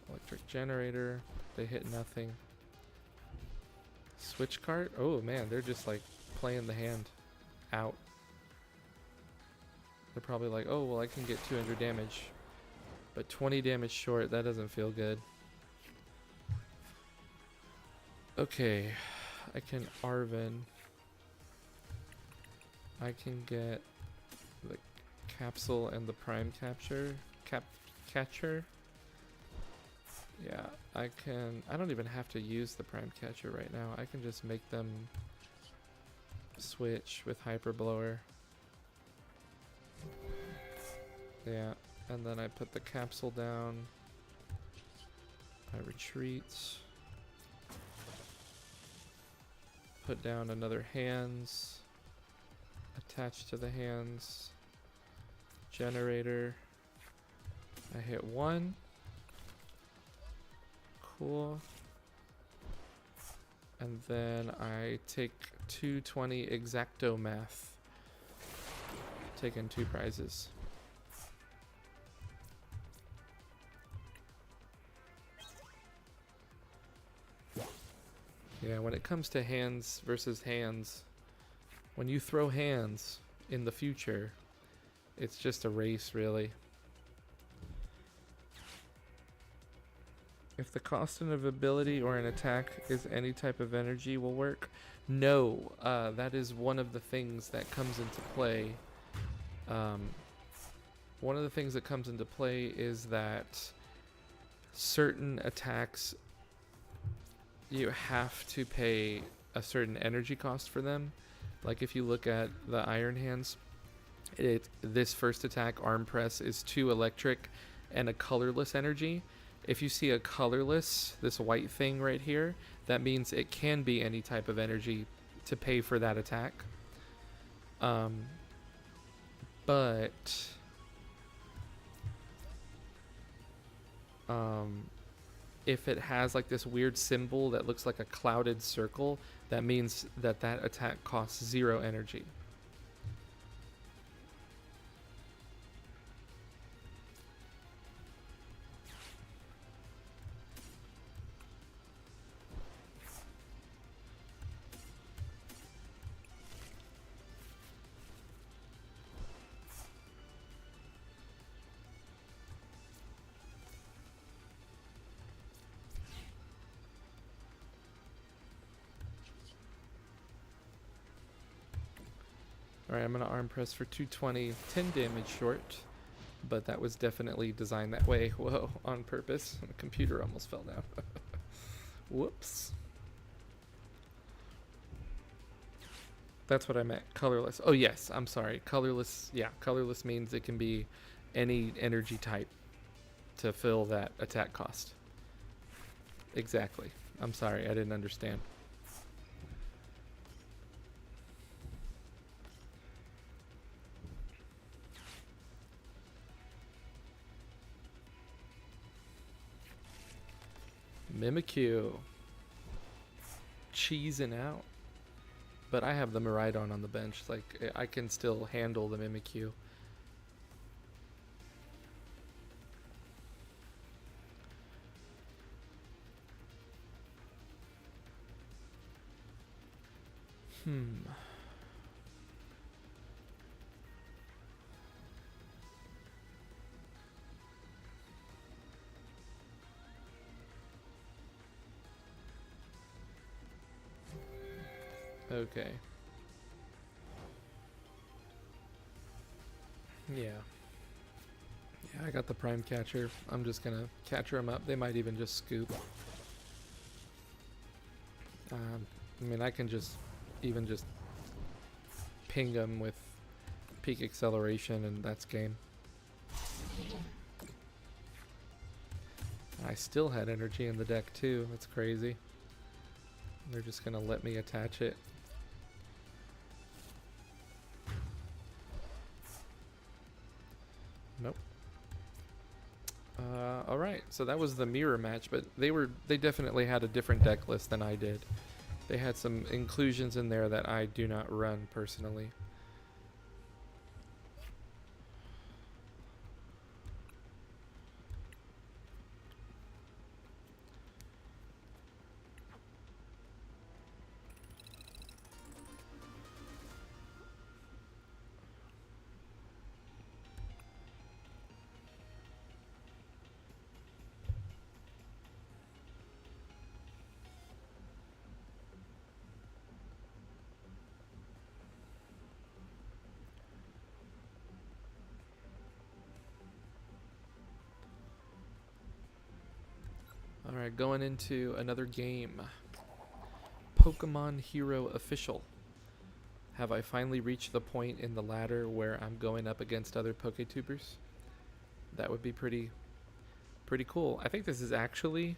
Electric Generator. They hit nothing. Switch cart? Oh man, they're just like playing the hand out. They're probably like, oh, well I can get 200 damage. But 20 damage short, that doesn't feel good. Okay, I can Arvin. I can get the capsule and the prime catcher. Yeah, I don't even have to use the prime catcher right now. I can just make them switch with Hyper Blower. Yeah, and then I put the capsule down. I retreat. Put down another hands. Attached to the hands. Generator. I hit 1. Cool. And then I take 220 exacto math. Taking 2 prizes. Yeah, when it comes to hands versus hands, when you throw hands in the future, it's just a race, really. If the cost of an ability or an attack is any type of energy will work. No, that is one of the things that comes into play. One of the things that comes into play is that certain attacks, you have to pay a certain energy cost for them. Like if you look at the Iron Hands, this first attack, Arm Press, is 2 electric and a colorless energy. If you see a colorless, this white thing right here, that means it can be any type of energy to pay for that attack. But if it has like this weird symbol that looks like a clouded circle, that means that that attack costs 0 energy. Alright, I'm going to arm press for 220, 10 damage short, but that was definitely designed that way. Whoa, on purpose. The computer almost fell down. Whoops. That's what I meant, colorless. Oh yes, I'm sorry, colorless. Yeah, colorless means it can be any energy type to fill that attack cost. Exactly. I'm sorry, I didn't understand. Mimikyu. Cheesing out. But I have the Miraidon on the bench. Like, I can still handle the Mimikyu. Hmm. Okay. Yeah. Yeah, I got the prime catcher. I'm just gonna catcher them up. They might even just scoop. I mean, I can just even just ping them with peak acceleration, and that's game. I still had energy in the deck too. That's crazy. They're just gonna let me attach it. Nope. Alright, so that was the mirror match, but they definitely had a different deck list than I did. They had some inclusions in there that I do not run personally. Alright, going into another game. Pokemon Hero Official. Have I finally reached the point in the ladder where I'm going up against other PokeTubers? That would be pretty cool. I think this is actually,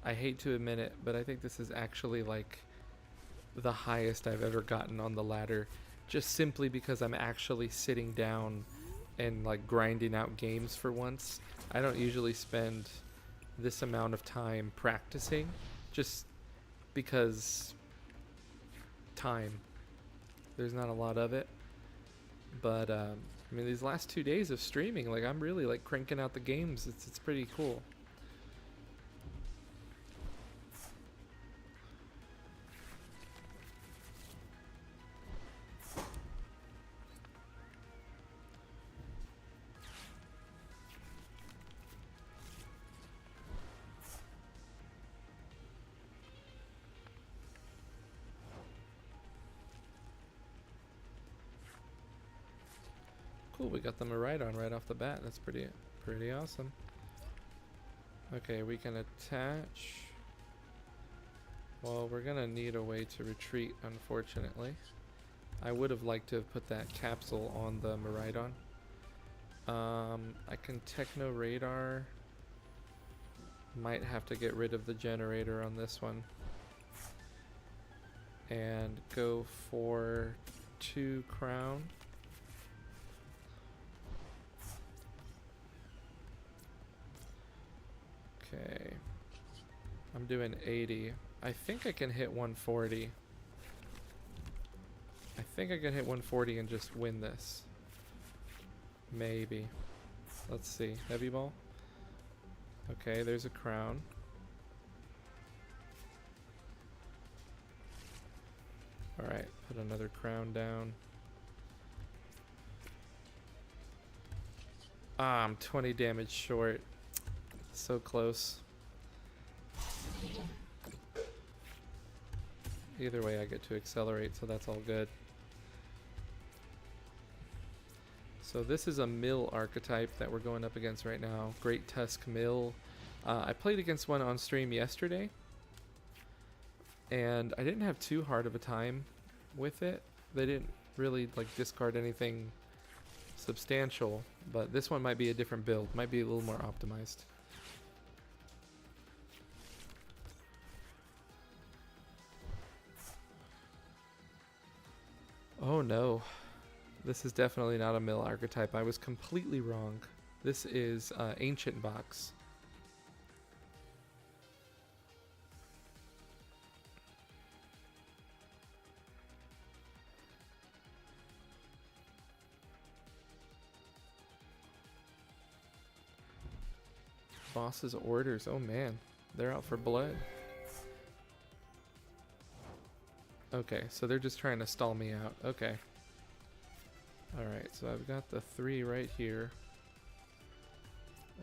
I hate to admit it, but I think this is actually like the highest I've ever gotten on the ladder, just simply because I'm actually sitting down and like grinding out games for once. I don't usually spend this amount of time practicing, just because time. There's not a lot of it. But I mean, these last 2 days of streaming, like I'm really like cranking out the games. It's pretty cool. Cool, we got the Miraidon right off the bat. That's pretty awesome. Okay, we can attach. Well, we're gonna need a way to retreat, unfortunately. I would have liked to have put that capsule on the Miraidon. I can Techno Radar. Might have to get rid of the generator on this one. And go for 2 crown. Okay. I'm doing 80. I think I can hit 140. I think I can hit 140 and just win this. Maybe. Let's see. Heavy ball. Okay, there's a crown. Alright, put another crown down. Ah, I'm 20 damage short. So close. Either way, I get to accelerate, so that's all good. So this is a mill archetype that we're going up against right now. Great Tusk Mill. I played against one on stream yesterday, and I didn't have too hard of a time with it. They didn't really like discard anything substantial, but this one might be a different build. Might be a little more optimized. Oh no. This is definitely not a mill archetype. I was completely wrong. This is Ancient Box. Boss's orders. Oh man. They're out for blood. Okay, so they're just trying to stall me out. Okay. Alright, so I've got the 3 right here.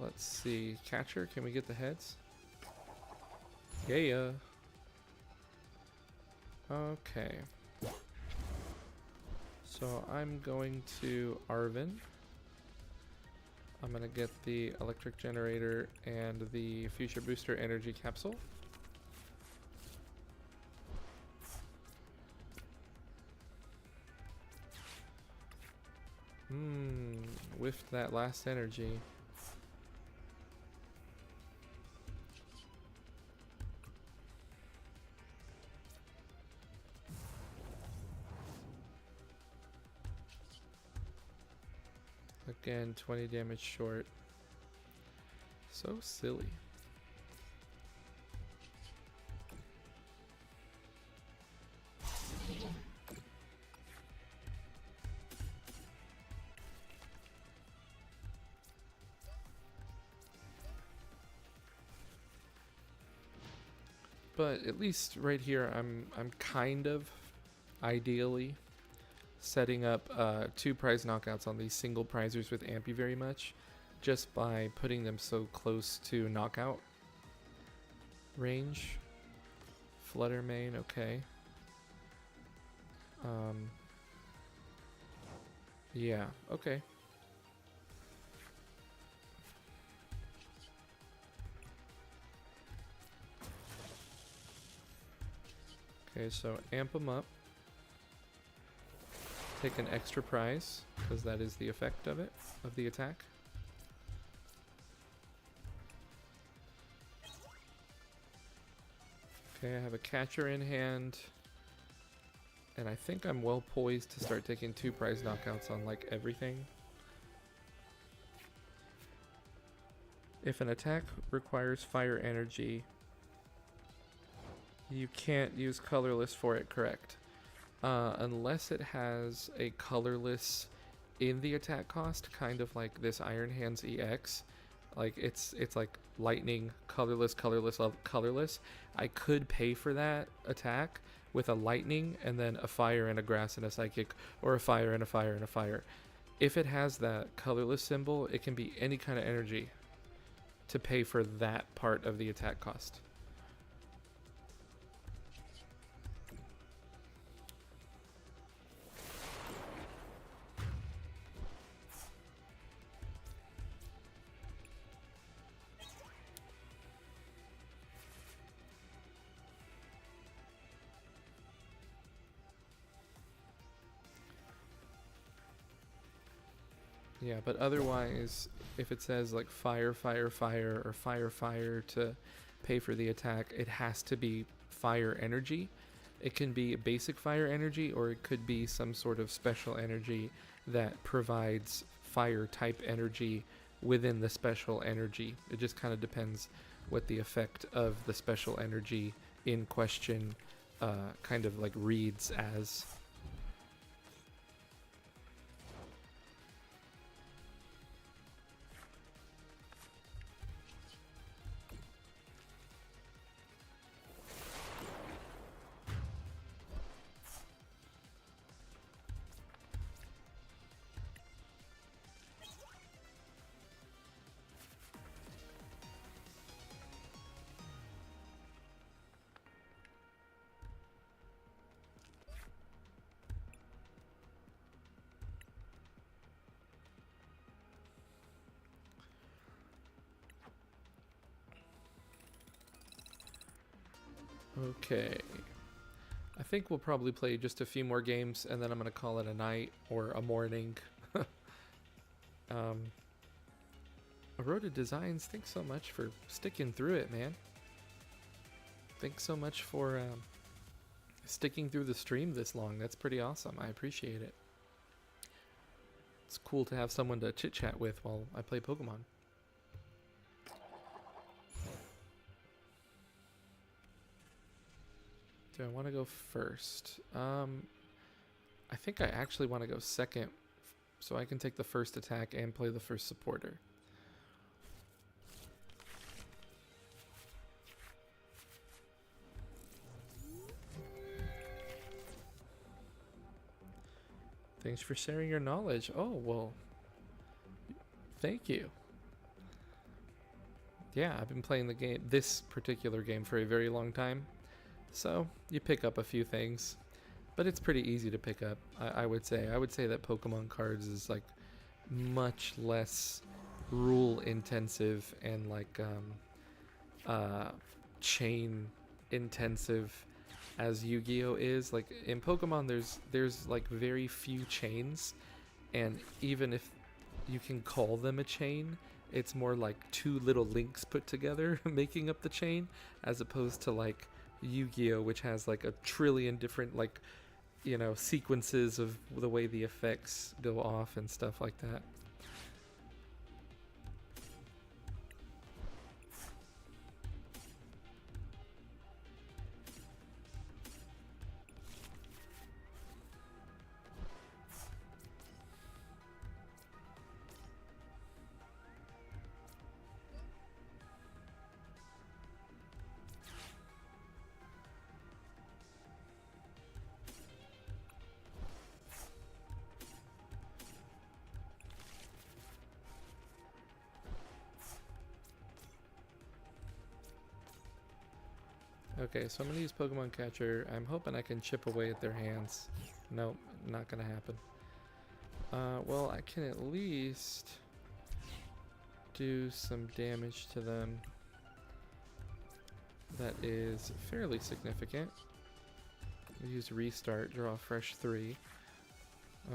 Let's see. Catcher, can we get the heads? Yeah. Okay. So I'm going to Arvin. I'm going to get the electric generator and the future booster energy capsule. Whiffed that last energy. Again, 20 damage short. So silly. But at least right here, I'm kind of ideally setting up 2 prize knockouts on these single prizers with Ampy very much, just by putting them so close to knockout range. Flutter main, okay. Yeah, okay. Okay, so amp them up. Take an extra prize, because that is the effect of it, of the attack. Okay, I have a catcher in hand. And I think I'm well poised to start taking 2 prize knockouts on like everything. If an attack requires fire energy, you can't use colorless for it, correct? Unless it has a colorless in the attack cost, kind of like this Iron Hands EX. Like it's like lightning, colorless, colorless, colorless. I could pay for that attack with a lightning and then a fire and a grass and a psychic, or a fire and a fire and a fire. If it has that colorless symbol, it can be any kind of energy to pay for that part of the attack cost. Yeah, but otherwise, if it says like fire, fire, fire, or fire, fire to pay for the attack, it has to be fire energy. It can be basic fire energy, or it could be some sort of special energy that provides fire type energy within the special energy. It just kind of depends what the effect of the special energy in question kind of like reads as. Okay. I think we'll probably play just a few more games, and then I'm going to call it a night or a morning. Eroded Designs, thanks so much for sticking through it, man. Thanks so much for sticking through the stream this long. That's pretty awesome. I appreciate it. It's cool to have someone to chit-chat with while I play Pokemon. Do I want to go first? I think I actually want to go second, so I can take the first attack and play the first supporter. Thanks for sharing your knowledge. Oh, well, thank you. Yeah, I've been playing this particular game for a very long time. So, you pick up a few things. But it's pretty easy to pick up, I would say. I would say that Pokemon cards is like much less rule intensive and like chain intensive as Yu-Gi-Oh is. Like in Pokemon there's like very few chains, and even if you can call them a chain, it's more like two little links put together making up the chain, as opposed to like Yu-Gi-Oh, which has like a trillion different like, you know, sequences of the way the effects go off and stuff like that. Okay, so I'm gonna use Pokemon Catcher. I'm hoping I can chip away at their hands. Nope, not gonna happen. Well, I can at least do some damage to them that is fairly significant. Use Restart, draw a fresh 3.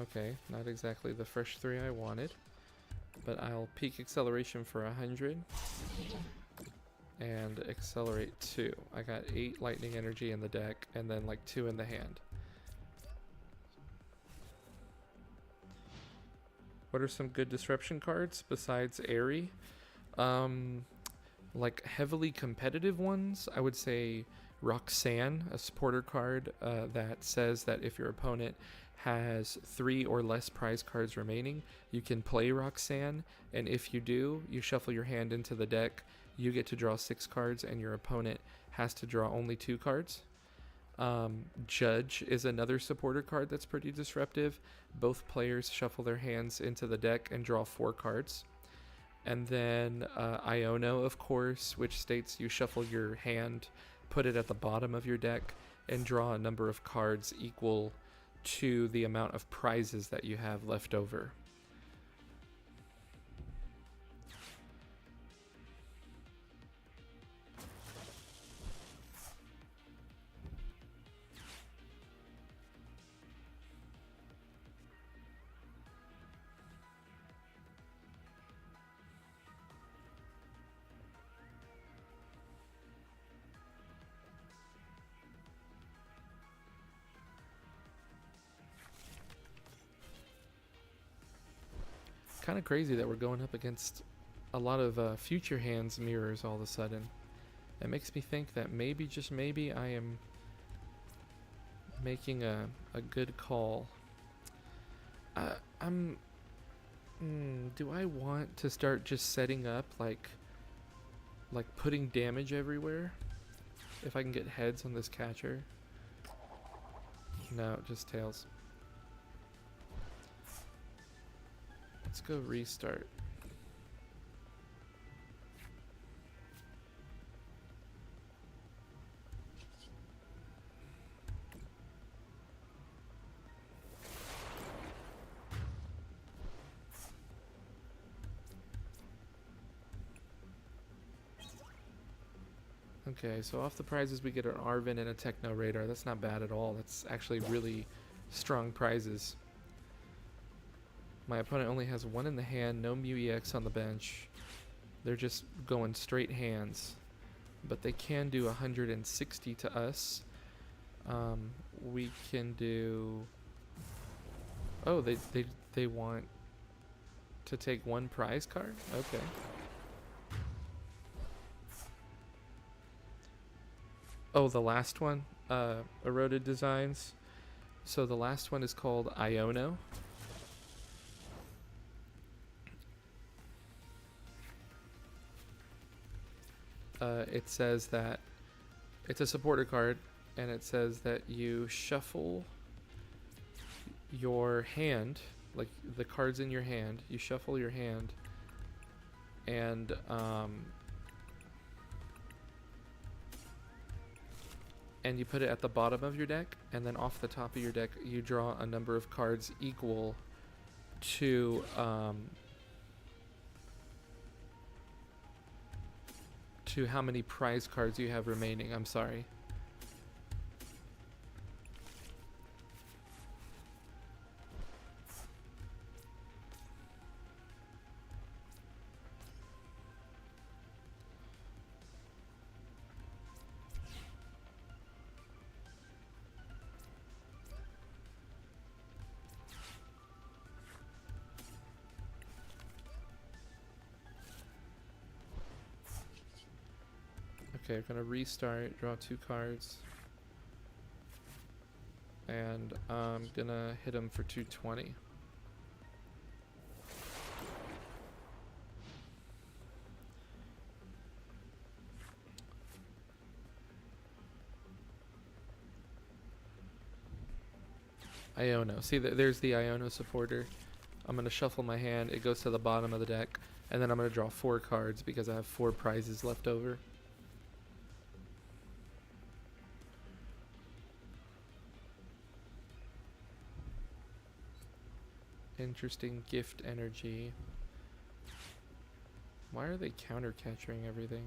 Okay, not exactly the fresh 3 I wanted, but I'll peak acceleration for 100 and accelerate 2. I got 8 lightning energy in the deck and then like 2 in the hand. What are some good disruption cards besides Airy? Like heavily competitive ones, I would say Roxanne, a supporter card that says that if your opponent has 3 or less prize cards remaining, you can play Roxanne, and if you do, you shuffle your hand into the deck, you get to draw 6 cards, and your opponent has to draw only 2 cards. Judge is another supporter card that's pretty disruptive. Both players shuffle their hands into the deck and draw 4 cards. And then Iono, of course, which states you shuffle your hand, put it at the bottom of your deck, and draw a number of cards equal to the amount of prizes that you have left over. Kind of crazy that we're going up against a lot of future hands mirrors all of a sudden. It makes me think that maybe, just maybe, I am making a good call. Do I want to start just setting up like putting damage everywhere? If I can get heads on this catcher. No, just tails. Let's go restart. Okay, so off the prizes we get an Arven and a Techno Radar. That's not bad at all. That's actually really strong prizes. My opponent only has 1 in the hand, no Mew EX on the bench. They're just going straight hands. But they can do 160 to us. We can do... Oh, they want to take 1 prize card? Okay. Oh, the last one? Eroded Designs. So the last one is called Iono. It says that it's a supporter card, and it says that you shuffle your hand, like the cards in your hand, you shuffle your hand, and you put it at the bottom of your deck, and then off the top of your deck you draw a number of cards equal to how many prize cards you have remaining. I'm sorry. Okay, I'm gonna restart, draw 2 cards, and I'm gonna hit him for 220. Iono. See, there's the Iono supporter. I'm gonna shuffle my hand, it goes to the bottom of the deck, and then I'm gonna draw 4 cards because I have 4 prizes left over. Interesting gift energy. Why are they counter capturing everything?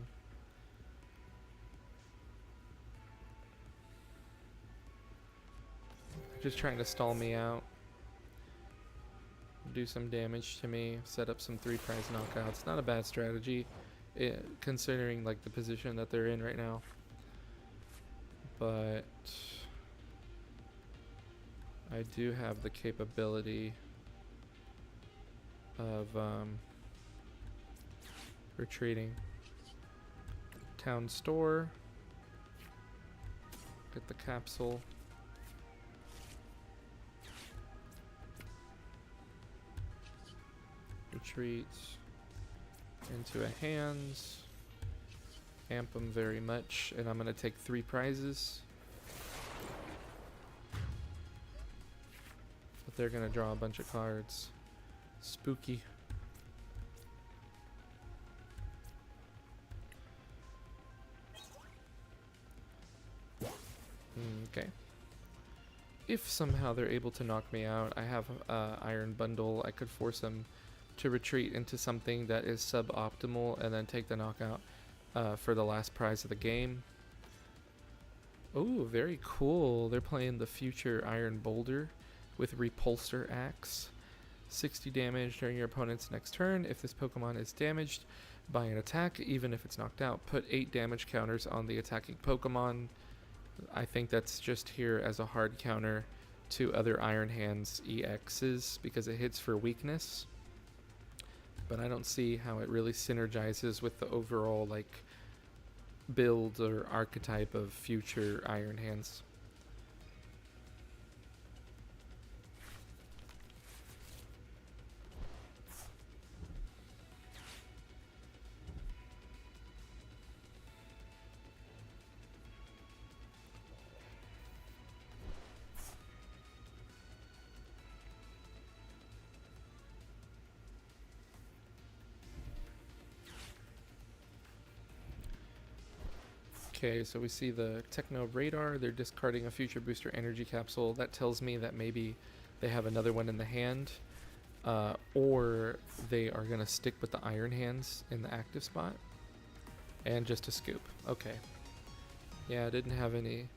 They're just trying to stall me out. Do some damage to me, set up some 3 prize knockouts. Not a bad strategy, considering like the position that they're in right now. But I do have the capability of retreating. Town store. Get the capsule. Retreats into a hands. Amp them very much, and I'm gonna take 3 prizes. But they're gonna draw a bunch of cards. Spooky. Okay. If somehow they're able to knock me out, I have Iron Bundle. I could force them to retreat into something that is suboptimal and then take the knockout for the last prize of the game. Oh, very cool. They're playing the future Iron Boulder with Repulsor Axe. 60 damage during your opponent's next turn. If this Pokemon is damaged by an attack, even if it's knocked out, put 8 damage counters on the attacking Pokemon. I think that's just here as a hard counter to other Iron Hands EXs because it hits for weakness. But I don't see how it really synergizes with the overall like build or archetype of future Iron Hands. Okay, so we see the Techno Radar. They're discarding a Future Booster Energy Capsule. That tells me that maybe they have another one in the hand, or they are going to stick with the Iron Hands in the active spot. And just a scoop. Okay. Yeah, I didn't have any.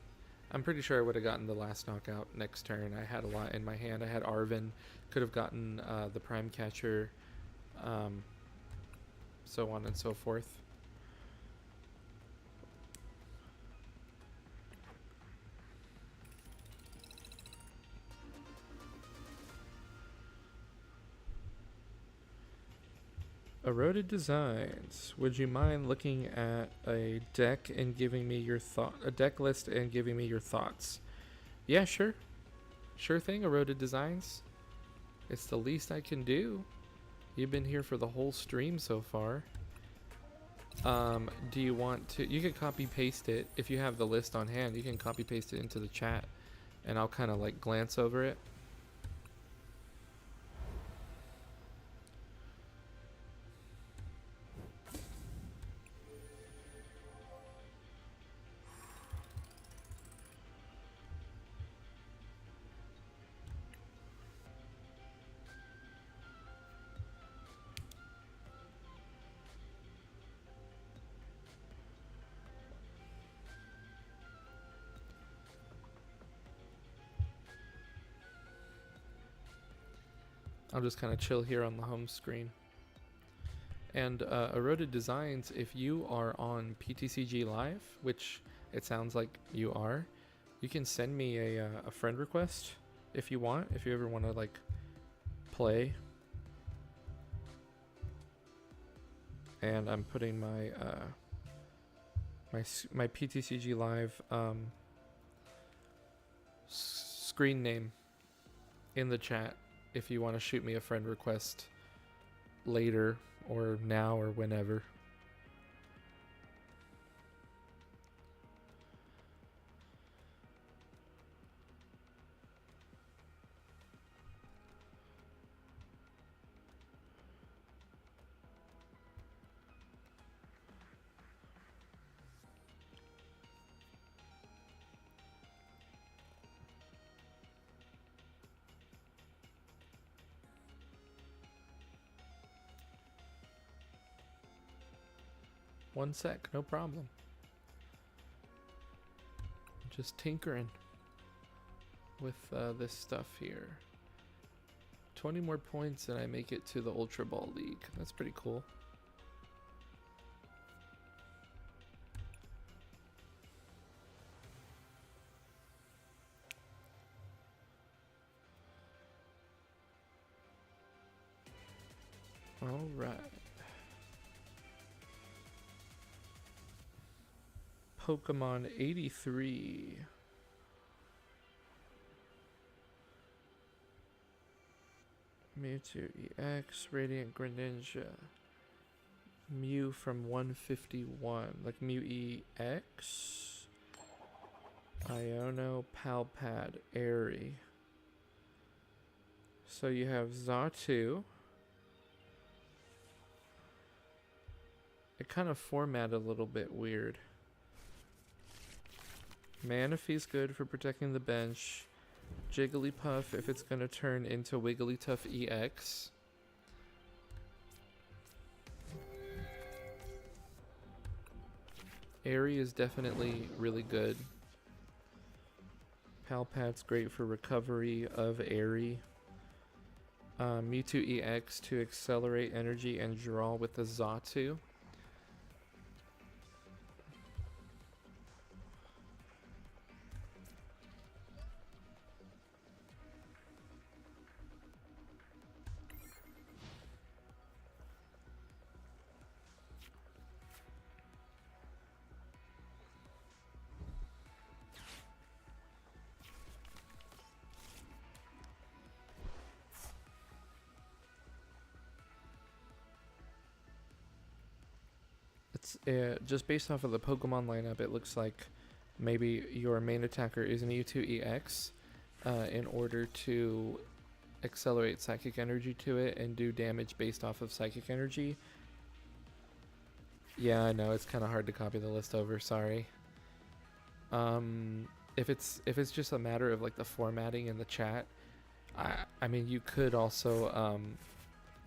I'm pretty sure I would have gotten the last knockout next turn. I had a lot in my hand. I had Arven. Could have gotten the Prime Catcher, so on and so forth. Eroded Designs. Would you mind looking at a deck and giving me your a deck list and giving me your thoughts? Yeah, sure. Sure thing, Eroded Designs. It's the least I can do. You've been here for the whole stream so far. Do you want to... You can copy paste it. If you have the list on hand, you can copy paste it into the chat. And I'll kind of like glance over it. I'll just kind of chill here on the home screen. And Eroded Designs, if you are on PTCG Live, which it sounds like you are, you can send me a friend request if you want, if you ever want to like play. And I'm putting my my PTCG Live screen name in the chat if you want to shoot me a friend request later or now or whenever. One sec, no problem. Just tinkering with this stuff here. 20 more points and I make it to the Ultra Ball League. That's pretty cool. All right. Pokemon 83. Mewtwo EX, Radiant Greninja. Mew from 151. Like Mew EX. Iono, Palpad, Airy. So you have Xatu. It kind of formatted a little bit weird. Manaphy's good for protecting the bench. Jigglypuff if it's going to turn into Wigglytuff EX. Airy is definitely really good. Palpad's great for recovery of Airy. Mewtwo EX to accelerate energy and draw with the Xatu. Just based off of the Pokemon lineup, it looks like maybe your main attacker is Mewtwo EX in order to accelerate Psychic Energy to it and do damage based off of Psychic Energy. Yeah, I know, it's kind of hard to copy the list over, sorry. If it's just a matter of like the formatting in the chat, I mean, you could also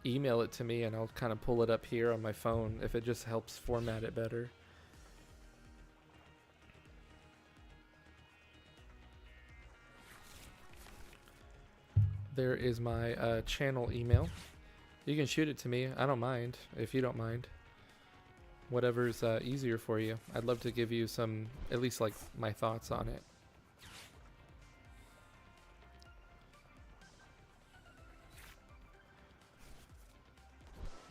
email it to me and I'll kind of pull it up here on my phone if it just helps format it better. There is my channel email. You can shoot it to me. I don't mind if you don't mind. Whatever's easier for you. I'd love to give you some, at least like my thoughts on it.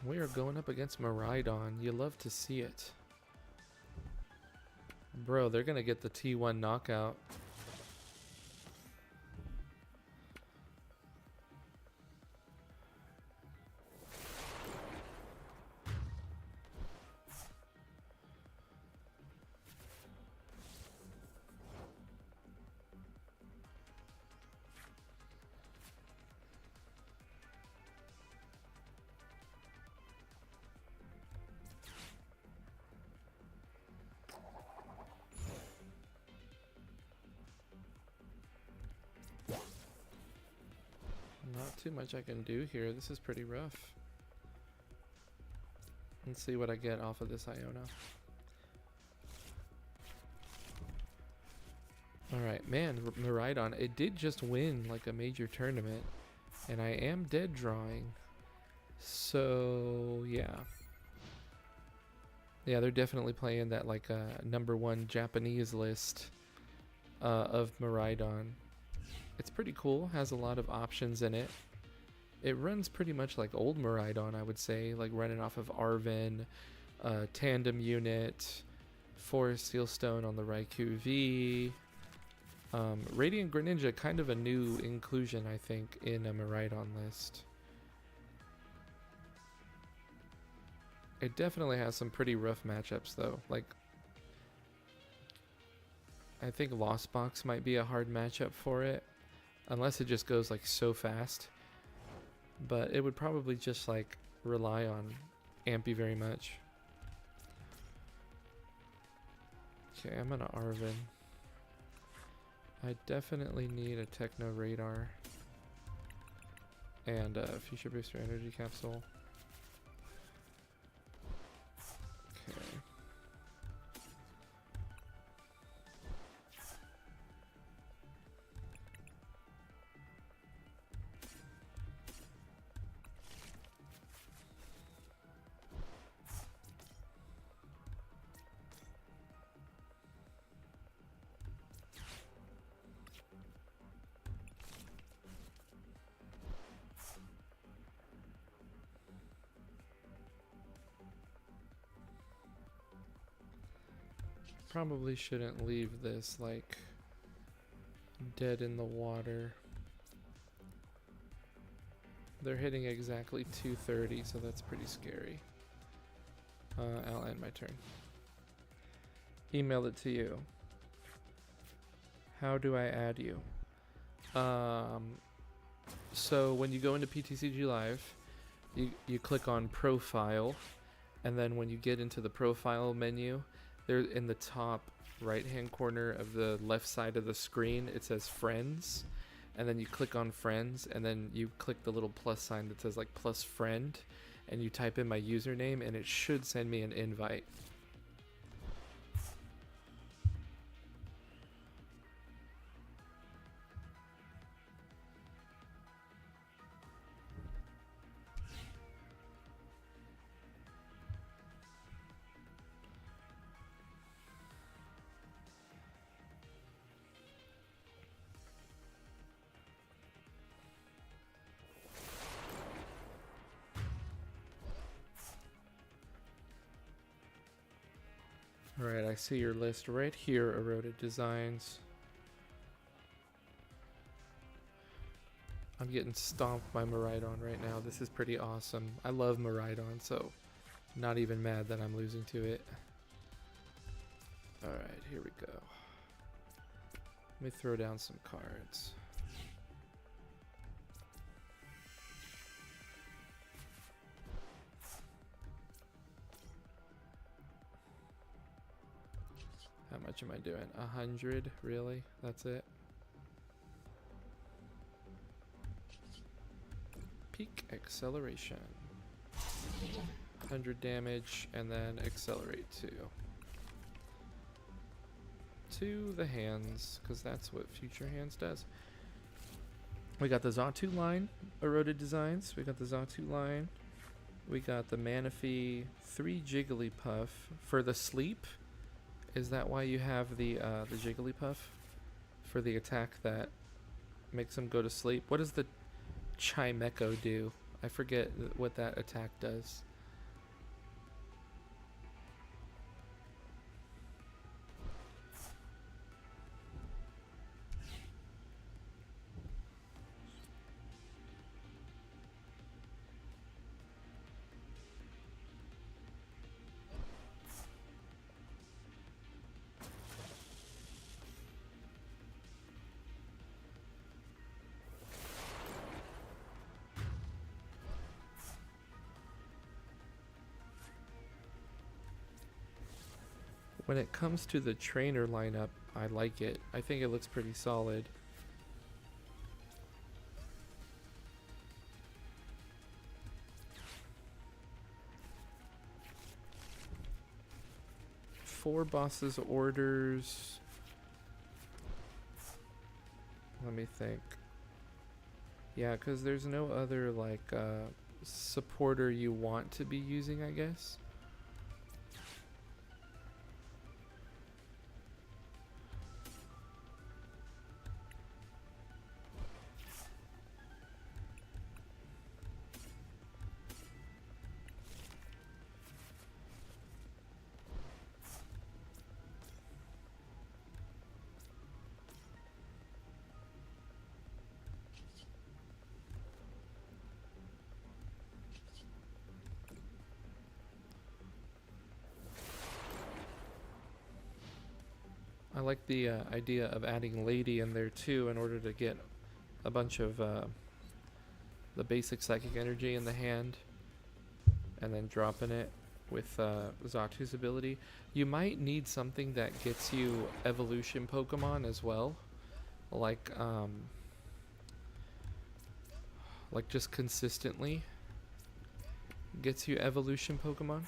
We are going up against Miraidon. You love to see it. Bro, they're going to get the T1 knockout. Not too much I can do here. This is pretty rough. Let's see what I get off of this Iona. Alright, man, Miraidon, it did just win like a major tournament. And I am dead drawing. So, yeah. Yeah, they're definitely playing that like #1 Japanese list of Miraidon. It's pretty cool, has a lot of options in it. It runs pretty much like old Miraidon, I would say, like running off of Arven, Tandem Unit, Forest Sealstone on the Raikou V. Radiant Greninja, kind of a new inclusion, I think, in a Miraidon list. It definitely has some pretty rough matchups, though. Like, I think Lost Box might be a hard matchup for it, unless it just goes like so fast. But it would probably just like rely on Ampy very much. Okay, I'm gonna Arven. I definitely need a Techno Radar and a Future Booster Energy Capsule. Okay. Probably shouldn't leave this like dead in the water. They're hitting exactly 230, so that's pretty scary. I'll end my turn. Email it to you. How do I add you? So when you go into PTCG Live, you click on Profile, and then when you get into the Profile menu, there in the top right-hand corner of the left side of the screen, it says Friends, and then you click on Friends, and then you click the little plus sign that says like plus friend, and you type in my username, and it should send me an invite. Alright, I see your list right here, Eroded Designs. I'm getting stomped by Miraidon right now. This is pretty awesome. I love Miraidon, so not even mad that I'm losing to it. Alright, here we go. Let me throw down some cards. How much am I doing? 100? Really? That's it? Peak acceleration. 100 damage, and then accelerate 2. To the hands, because that's what Future Hands does. We got the Xatu line, Eroded Designs. We got the Xatu line. We got the Manaphy 3 Jigglypuff for the sleep. Is that why you have the Jigglypuff? For the attack that makes him go to sleep? What does the Chimecho do? I forget what that attack does. When it comes to the trainer lineup, I like it. I think it looks pretty solid. Four bosses orders. Let me think. Yeah, because there's no other like supporter you want to be using, I guess. I like the idea of adding Lady in there too in order to get a bunch of the basic psychic energy in the hand and then dropping it with Zatu's ability. You might need something that gets you evolution Pokemon as well, like just consistently gets you evolution Pokemon.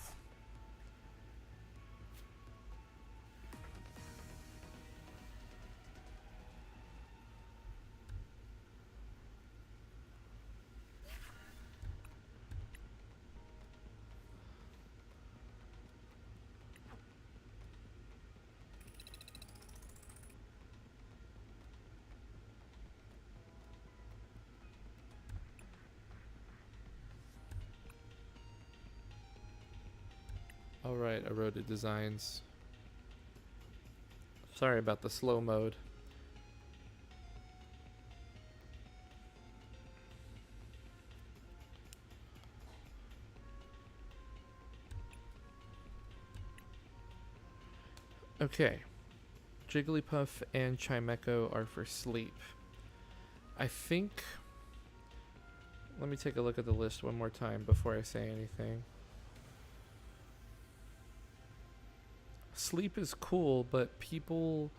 Alright, Eroded Designs. Sorry about the slow mode. Okay. Jigglypuff and Chimecho are for sleep. I think... Let me take a look at the list one more time before I say anything. Sleep is cool, but people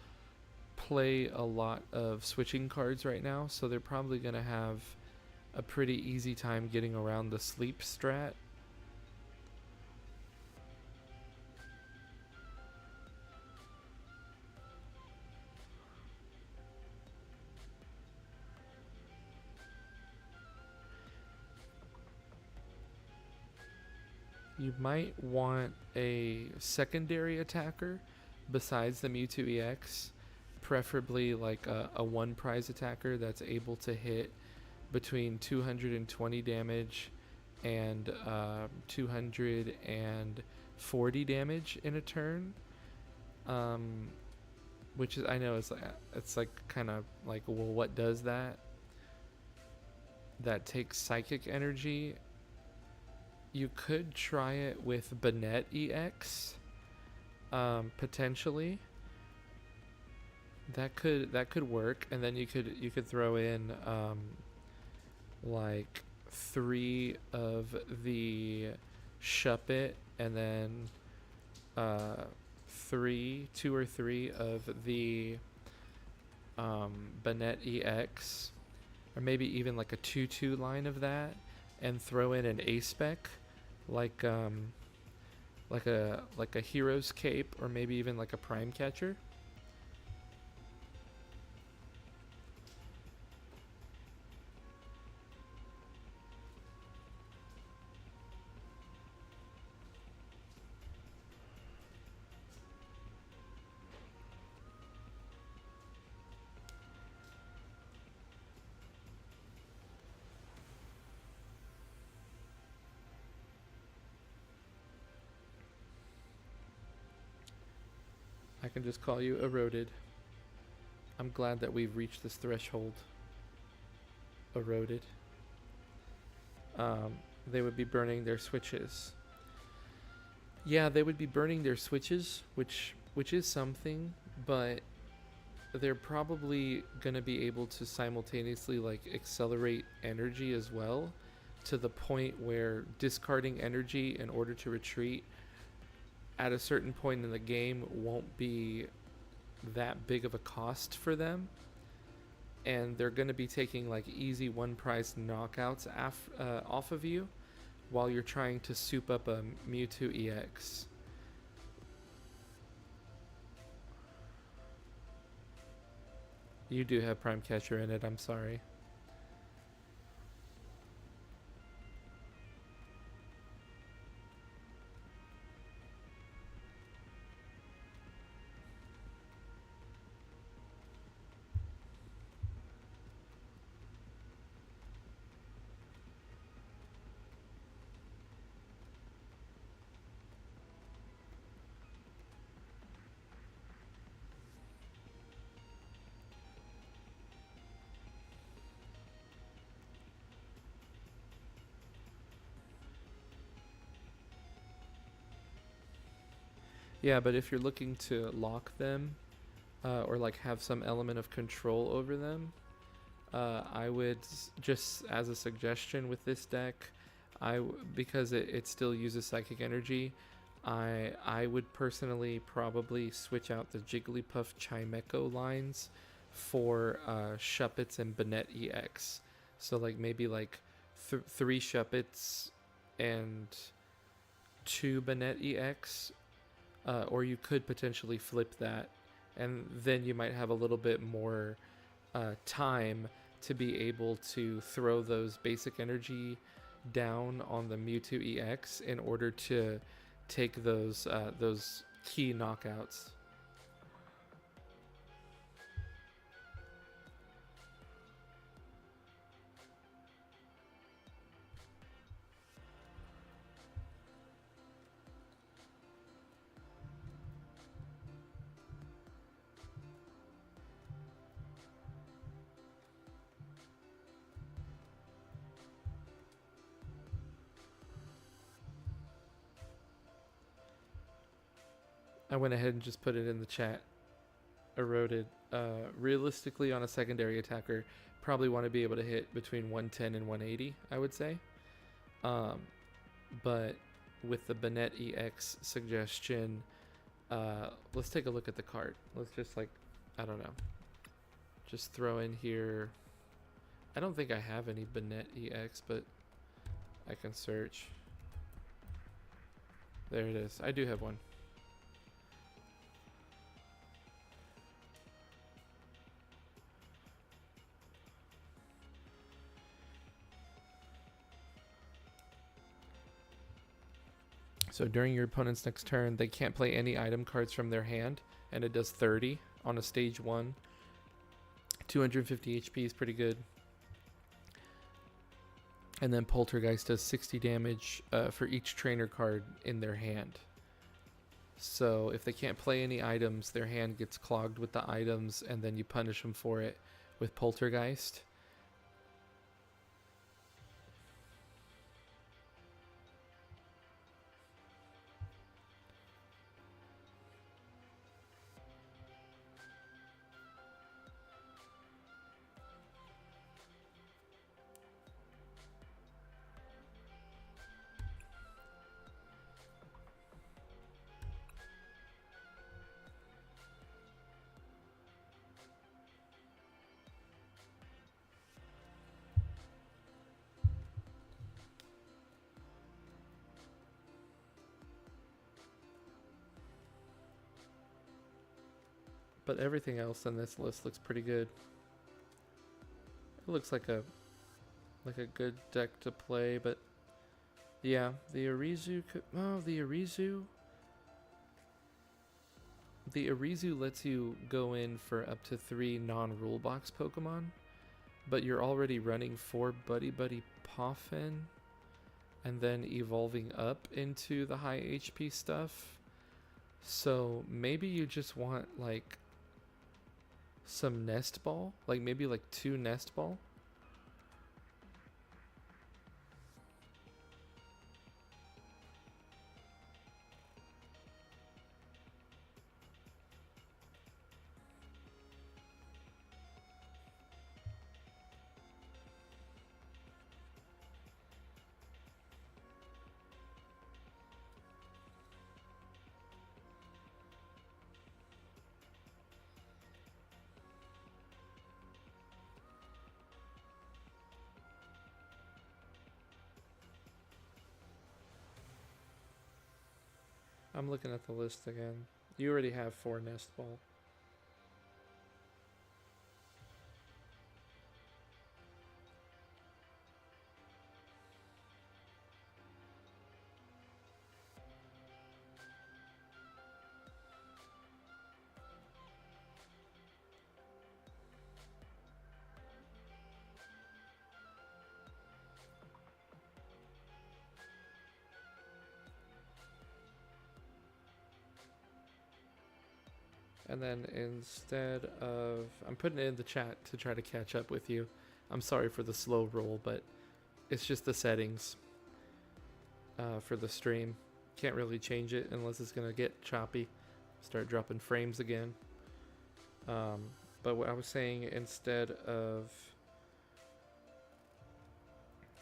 play a lot of switching cards right now, so they're probably going to have a pretty easy time getting around the sleep strat. You might want a secondary attacker besides the Mewtwo EX, preferably like a one prize attacker that's able to hit between 220 damage and 240 damage in a turn. Which is, I know it's like kind of like, well, what does that? That takes psychic energy. You could try it with Banette EX, potentially. That could work, and then you could throw in like 3 of the Shuppet, and then 2 or 3 of the Banette EX, or maybe even like a 2/2 line of that, and throw in an A-Spec, like a Hero's Cape, or maybe even like a Prime Catcher. I can just call you Eroded. I'm glad that we've reached this threshold. Eroded. They would be burning their switches. Yeah, they would be burning their switches, which is something, but they're probably gonna be able to simultaneously like accelerate energy as well, to the point where discarding energy in order to retreat at a certain point in the game won't be that big of a cost for them, and they're going to be taking like easy one prize knockouts off of you while you're trying to soup up a Mewtwo EX. You do have Prime Catcher in it, I'm sorry. Yeah, but if you're looking to lock them, or like have some element of control over them, I would just as a suggestion with this deck, because it still uses psychic energy, I would personally probably switch out the Jigglypuff Chimecho lines for Shuppets and Banette EX. So like maybe like 3 Shuppets and 2 Banette EX, or you could potentially flip that, and then you might have a little bit more time to be able to throw those basic energy down on the Mewtwo EX in order to take those key knockouts. I went ahead and just put it in the chat. Eroded. Realistically, on a secondary attacker, probably want to be able to hit between 110 and 180, I would say. But with the Banette EX suggestion, let's take a look at the card. Let's just like, I don't know, just throw in here. I don't think I have any Banette EX, but I can search. There it is. I do have one. So during your opponent's next turn, they can't play any item cards from their hand, and it does 30 on a stage 1. 250 HP is pretty good. And then Poltergeist does 60 damage for each trainer card in their hand. So if they can't play any items, their hand gets clogged with the items, and then you punish them for it with Poltergeist. But everything else in this list looks pretty good. It looks like a good deck to play, but yeah, the Arizu could, oh, the Arizu lets you go in for up to 3 non-rule box Pokemon, but you're already running 4 Buddy Buddy Poffin and then evolving up into the high HP stuff. So maybe you just want like some Nest Ball, like maybe like 2 Nest Ball. I'm looking at the list again. You already have 4 Nest Ball. And then instead of, I'm putting it in the chat to try to catch up with you. I'm sorry for the slow roll, but it's just the settings for the stream. Can't really change it unless it's gonna get choppy, start dropping frames again. But what I was saying, instead of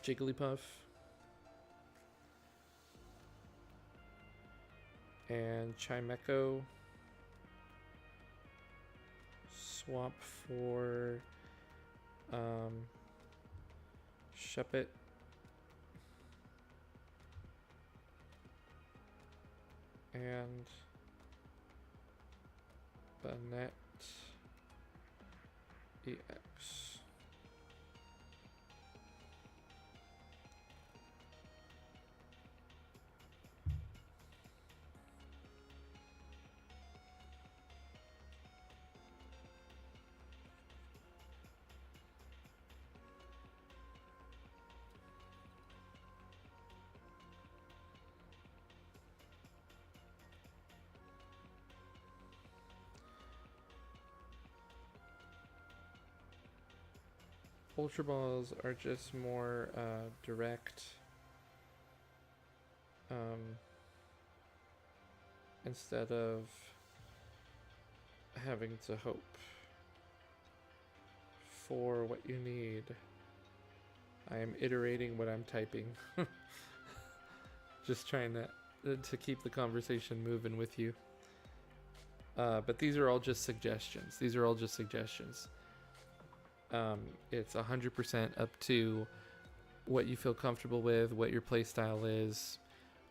Jigglypuff and Chimecho, swap for Shuppet and Banette EX. Ultra Balls are just more direct, instead of having to hope for what you need. I am iterating what I'm typing. Just trying to keep the conversation moving with you. But these are all just suggestions. It's 100% up to what you feel comfortable with, what your playstyle is.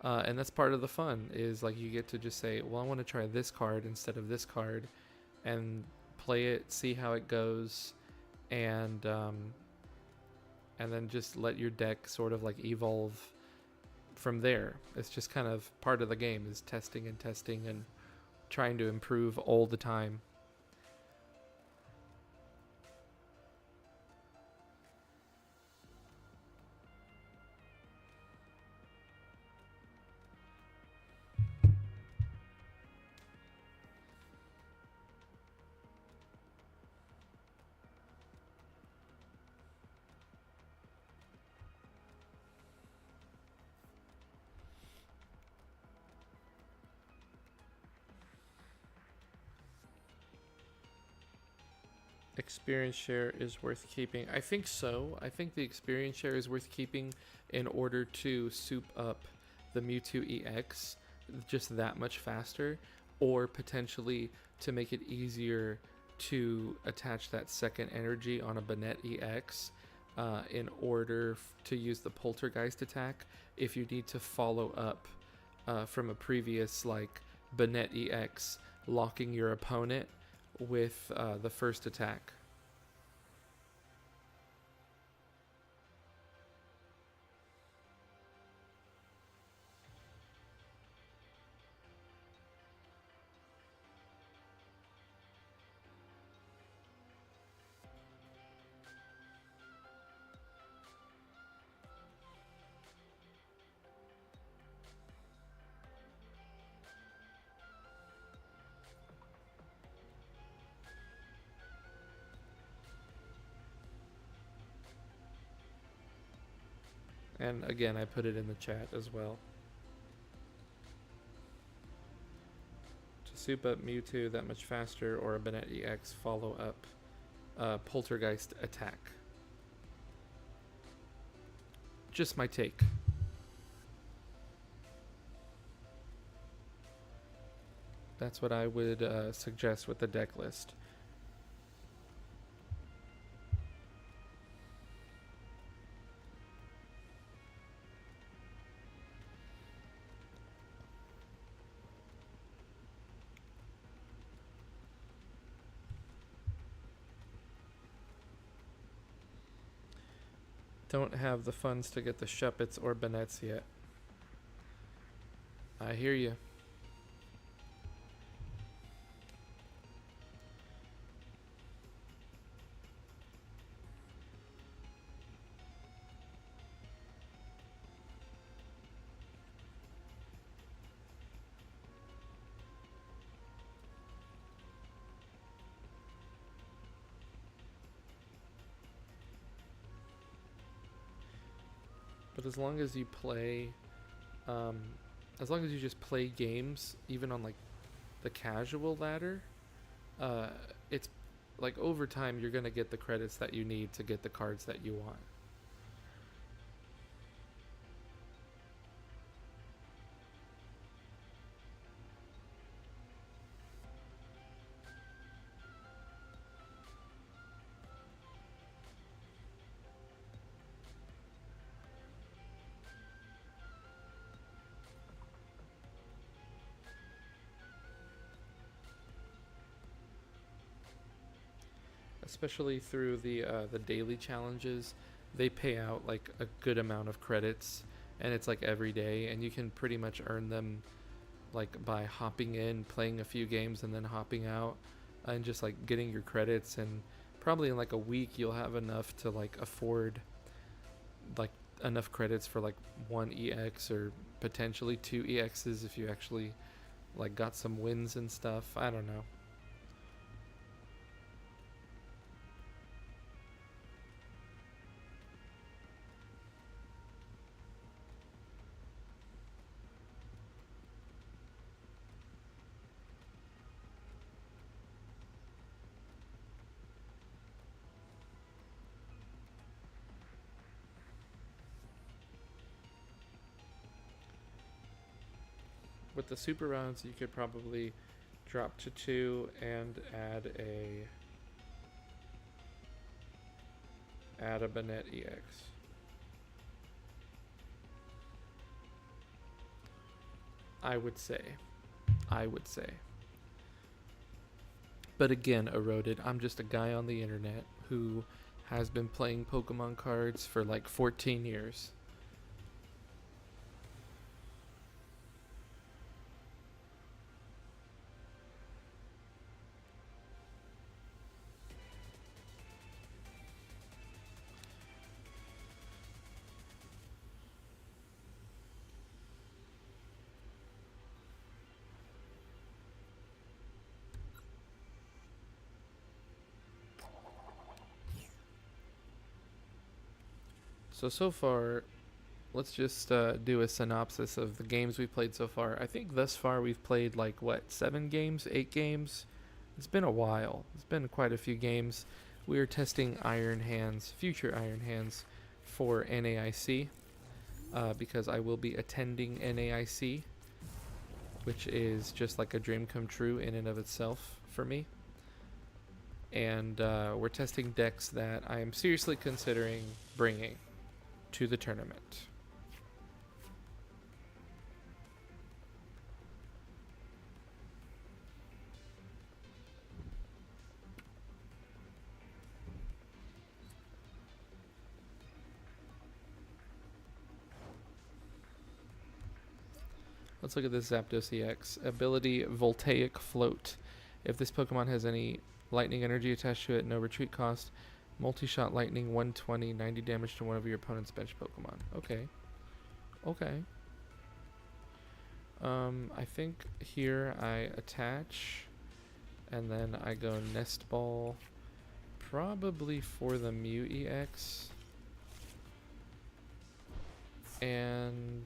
And that's part of the fun, is like you get to just say, well, I want to try this card instead of this card, and play it, see how it goes, and then just let your deck sort of like evolve from there. It's just kind of part of the game, is testing and trying to improve all the time. Experience share is worth keeping. I think so. I think the experience share is worth keeping in order to soup up the Mewtwo EX just that much faster, or potentially to make it easier to attach that second energy on a Banette EX in order to use the Poltergeist attack if you need to follow up from a previous like Banette EX, locking your opponent with the first attack. And again, I put it in the chat as well. To soup up Mewtwo that much faster, or a Banette EX follow up Poltergeist attack. Just my take. That's what I would suggest with the deck list. Don't have the funds to get the Shuppets or Banettes yet. I hear you. But as long as you play as long as you just play games, even on like the casual ladder, uh, it's like over time you're gonna get the credits that you need to get the cards that you want. Especially through the daily challenges, they pay out like a good amount of credits, and it's like every day, and you can pretty much earn them like by hopping in, playing a few games, and then hopping out, and just like getting your credits. And probably in like a week, you'll have enough to like afford like enough credits for like one EX or potentially two EXs if you actually like got some wins and stuff. I don't know. With the super rounds, you could probably drop to 2 and add a Bennett EX. I would say. I would say. But again, Eroded, I'm just a guy on the internet who has been playing Pokemon cards for like 14 years. So far, let's just do a synopsis of the games we've played so far. I think thus far we've played like, what, 7 games? 8 games? It's been a while. It's been quite a few games. We are testing Iron Hands, future Iron Hands, for NAIC, because I will be attending NAIC, which is just like a dream come true in and of itself for me. And we're testing decks that I am seriously considering bringing to the tournament. Let's look at this Zapdos EX. Ability Voltaic Float. If this Pokemon has any lightning energy attached to it, no retreat cost. Multi-shot lightning, 120, 90 damage to one of your opponent's bench Pokemon. Okay. Okay. I think here I attach, and then I go Nest Ball, probably for the Mew EX. And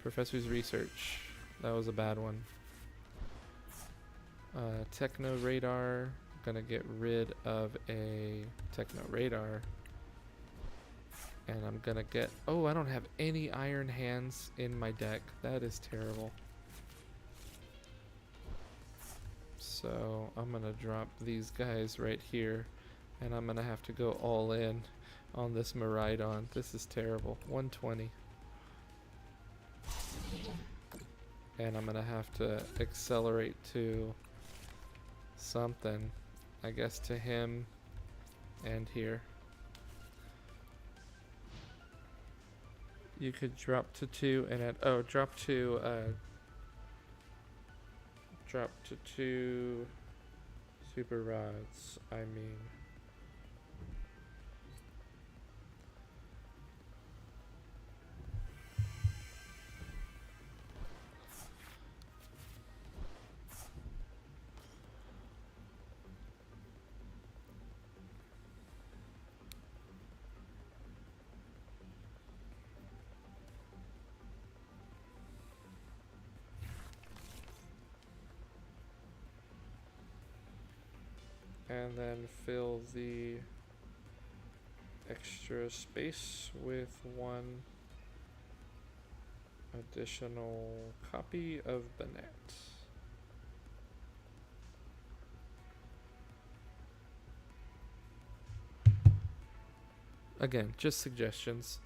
Professor's Research. That was a bad one. Techno Radar. Gonna get rid of a Techno Radar. And I'm gonna get... Oh, I don't have any Iron Hands in my deck. That is terrible. So I'm gonna drop these guys right here. And I'm gonna have to go all in on this Miraidon. This is terrible. 120. And I'm gonna have to accelerate to something. I guess to him and here. You could drop to 2 and add... Oh, drop to 2 super rods, I mean. And then fill the extra space with one additional copy of Banette. Again, just suggestions.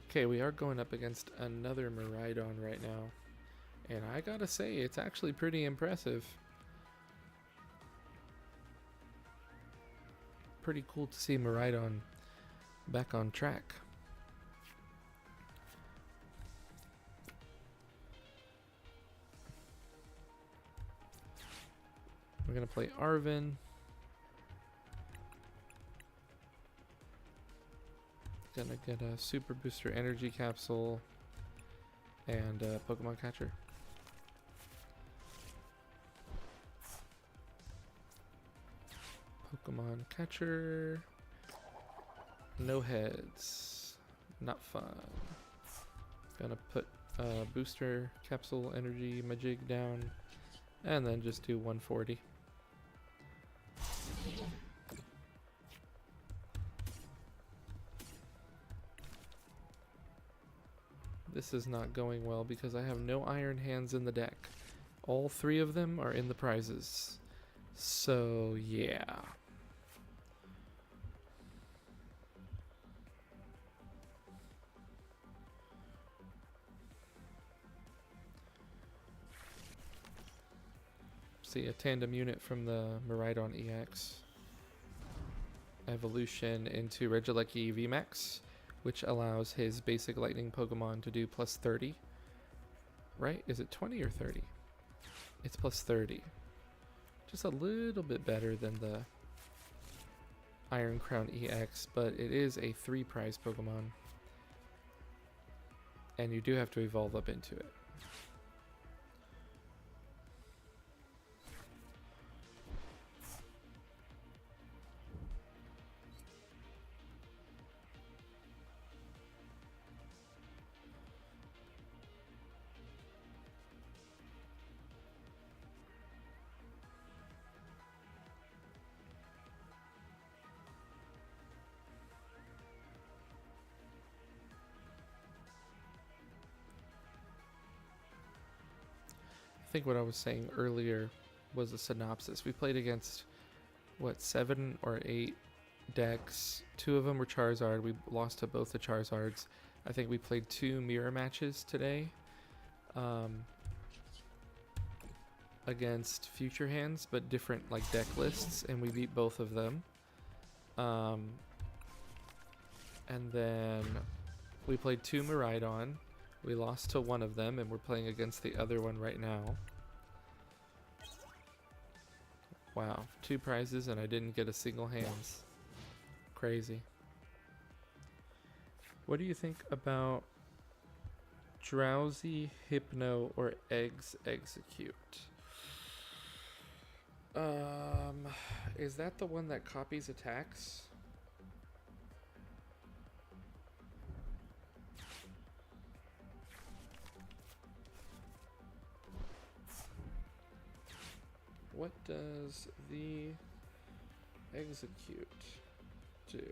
Okay, we are going up against another Miraidon right now. And I gotta say, it's actually pretty impressive. Pretty cool to see Miraidon back on track. We're gonna play Arven. Gonna get a Super Booster Energy Capsule and a Pokemon Catcher. Pokemon Catcher. No heads. Not fun. Gonna put a Booster Capsule Energy Majig down and then just do 140. This is not going well because I have no Iron Hands in the deck. All three of them are in the prizes. So, yeah. See a tandem unit from the Miraidon EX. Evolution into Regieleki VMAX, which allows his basic lightning Pokemon to do plus 30. Right? Is it 20 or 30? It's plus 30. Just a little bit better than the Iron Crown EX, but it is a 3 prize Pokemon. And you do have to evolve up into it. I think what I was saying earlier was a synopsis. We played against, what, 7 or 8 decks. 2 of them were Charizard. We lost to both the Charizards. I think we played 2 mirror matches today against future hands, but different like deck lists, and we beat both of them. And then we played 2 Miraidon. We lost to one of them, and we're playing against the other one right now. Wow, 2 prizes, and I didn't get a single hands. Crazy. What do you think about Drowsy, Hypno, or Eggs Execute? Is that the one that copies attacks? What does the execute do?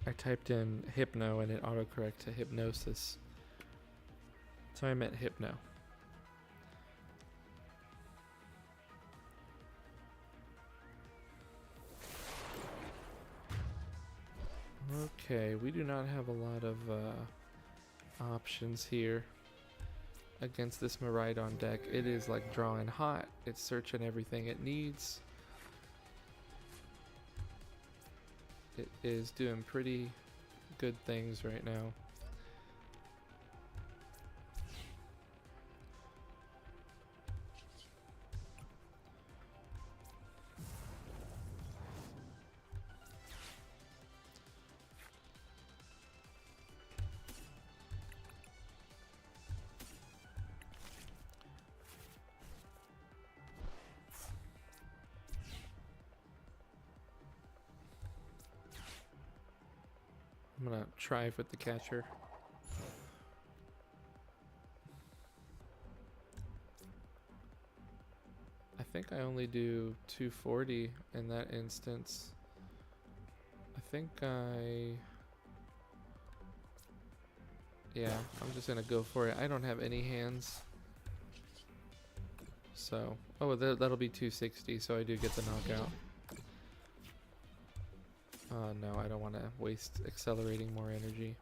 I typed in Hypno and it autocorrect to Hypnosis. So I meant Hypno. Okay, we do not have a lot of options here against this Miraidon deck. It is like drawing hot. It's searching everything it needs. It is doing pretty good things right now. I'm gonna try with the catcher. I think I only do 240 in that instance. Yeah, I'm just gonna go for it. I don't have any hands. So, oh, that'll be 260, so I do get the knockout. No, I don't want to waste accelerating more energy.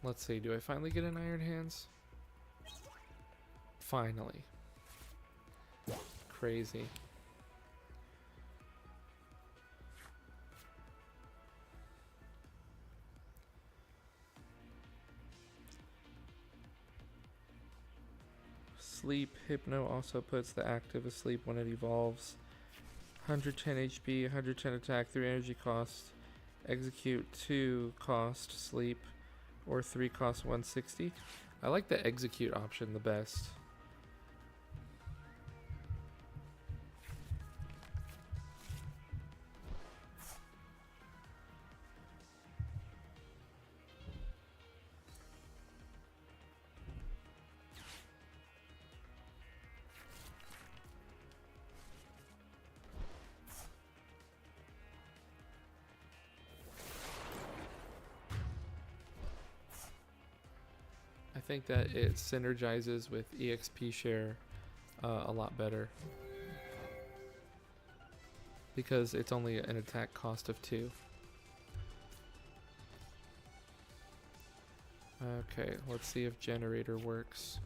Let's see, do I finally get an Iron Hands? Finally. Crazy. Sleep. Hypno also puts the active asleep when it evolves. 110 HP, 110 attack, 3 energy cost. Execute 2 cost sleep, or 3 cost 160. I like the execute option the best. I think that it synergizes with EXP share a lot better because it's only an attack cost of 2. Okay, let's see if generator works.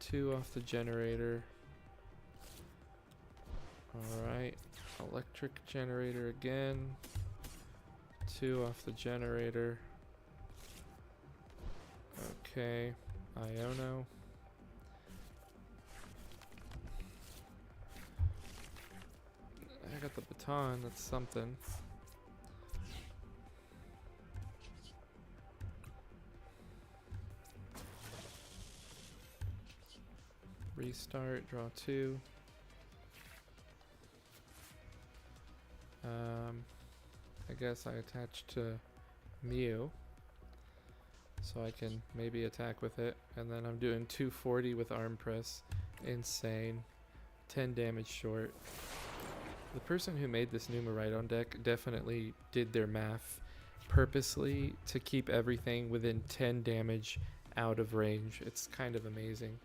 2 off the generator. Alright, electric generator again. 2 off the generator. Okay, Iono. I got the baton, that's something. Restart, draw 2. I guess I attach to Mew, so I can maybe attack with it. And then I'm doing 240 with arm press. Insane. 10 damage short. The person who made this new Miraidon deck definitely did their math purposely to keep everything within 10 damage out of range. It's kind of amazing.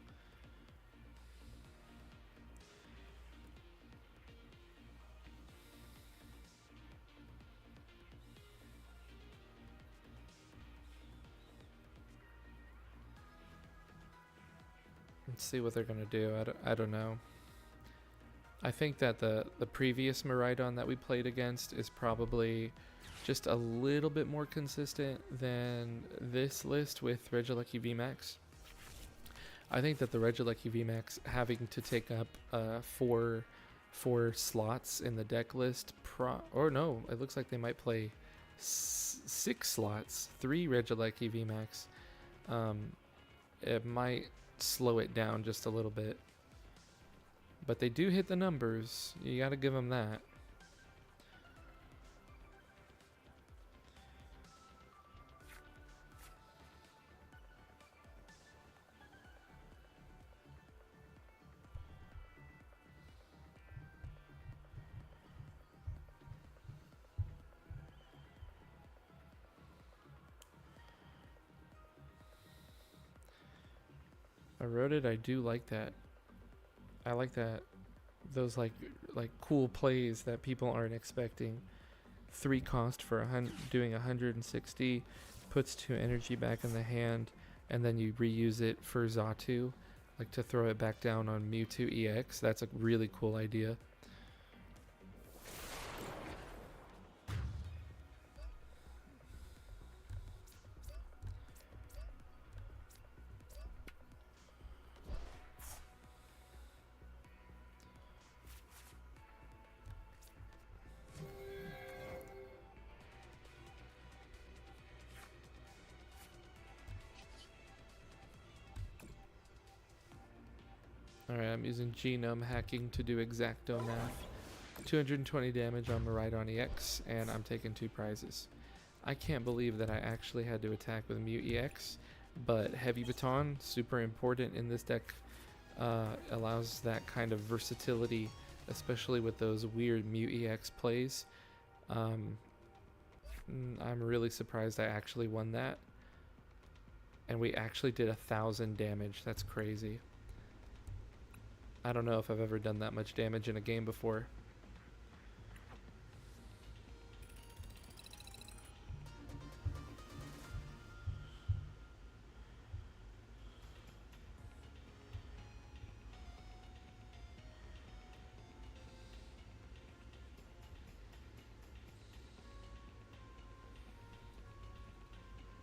Let's see what they're gonna do. I don't know. I think that the previous Miraidon that we played against is probably just a little bit more consistent than this list with Regieleki VMAX. I think that the Regieleki VMAX having to take up four slots in the deck list, or no, it looks like they might play 6 slots, 3 Regieleki VMAX. It might slow it down just a little bit. But they do hit the numbers. You gotta give them that. I wrote it. I do like that. I like that those like cool plays that people aren't expecting. 3 cost for doing 160, puts 2 energy back in the hand, and then you reuse it for Xatu, like to throw it back down on Mewtwo EX. That's a really cool idea. Alright, I'm using genome hacking to do exacto math. 220 damage on Miraidon EX, and I'm taking 2 prizes. I can't believe that I actually had to attack with Mew EX, but Heavy Baton, super important in this deck, allows that kind of versatility, especially with those weird Mew EX plays. I'm really surprised I actually won that. And we actually did 1,000 damage. That's crazy. I don't know if I've ever done that much damage in a game before.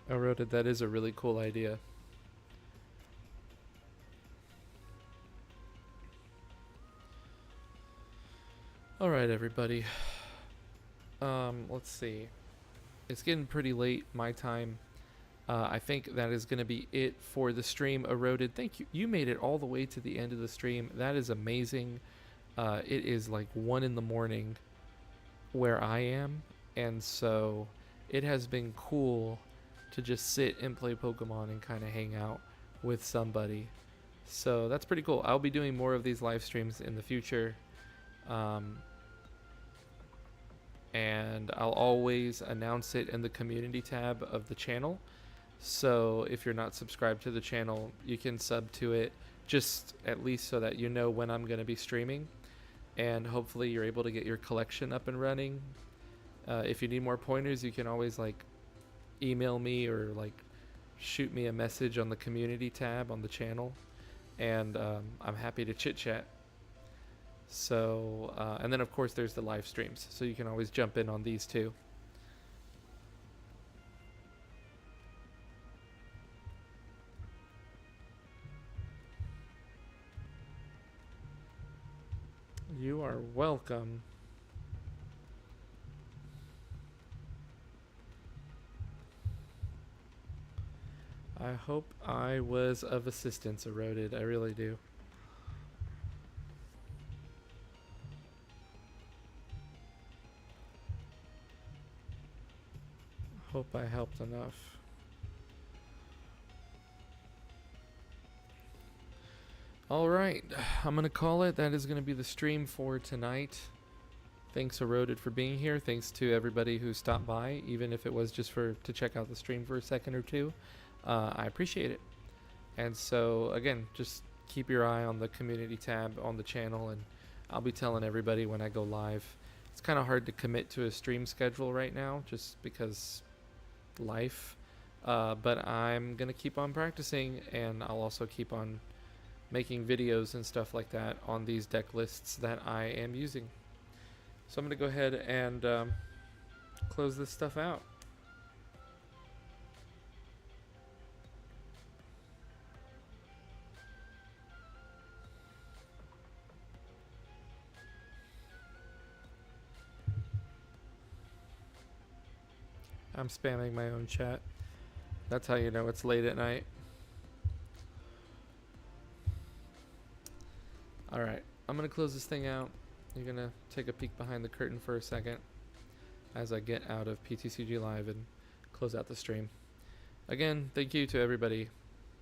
I wrote it. That is a really cool idea. Alright, everybody. Let's see. It's getting pretty late, my time. I think that is going to be it for the stream. Eroded, thank you. You made it all the way to the end of the stream. That is amazing. It is like 1 in the morning where I am, and so it has been cool to just sit and play Pokemon and kind of hang out with somebody. So that's pretty cool. I'll be doing more of these live streams in the future. And I'll always announce it in the community tab of the channel. So if you're not subscribed to the channel, you can sub to it, just at least so that you know when I'm going to be streaming. And hopefully you're able to get your collection up and running. If you need more pointers, you can always like email me or like shoot me a message on the community tab on the channel. And I'm happy to chit chat. So, and then of course there's the live streams, so you can always jump in on these too. You are welcome. I hope I was of assistance, Eroded. I really do. Hope I helped enough. Alright, I'm gonna call it. That is gonna be the stream for tonight. Thanks, Eroded, for being here. Thanks to everybody who stopped by, even if it was just to check out the stream for a second or two. I appreciate it. And so, again, just keep your eye on the community tab on the channel, and I'll be telling everybody when I go live. It's kind of hard to commit to a stream schedule right now, just because life. But I'm going to keep on practicing, and I'll also keep on making videos and stuff like that on these deck lists that I am using. So I'm going to go ahead and close this stuff out. I'm spamming my own chat. That's how you know it's late at night. Alright, I'm going to close this thing out. You're going to take a peek behind the curtain for a second as I get out of PTCG Live and close out the stream. Again, thank you to everybody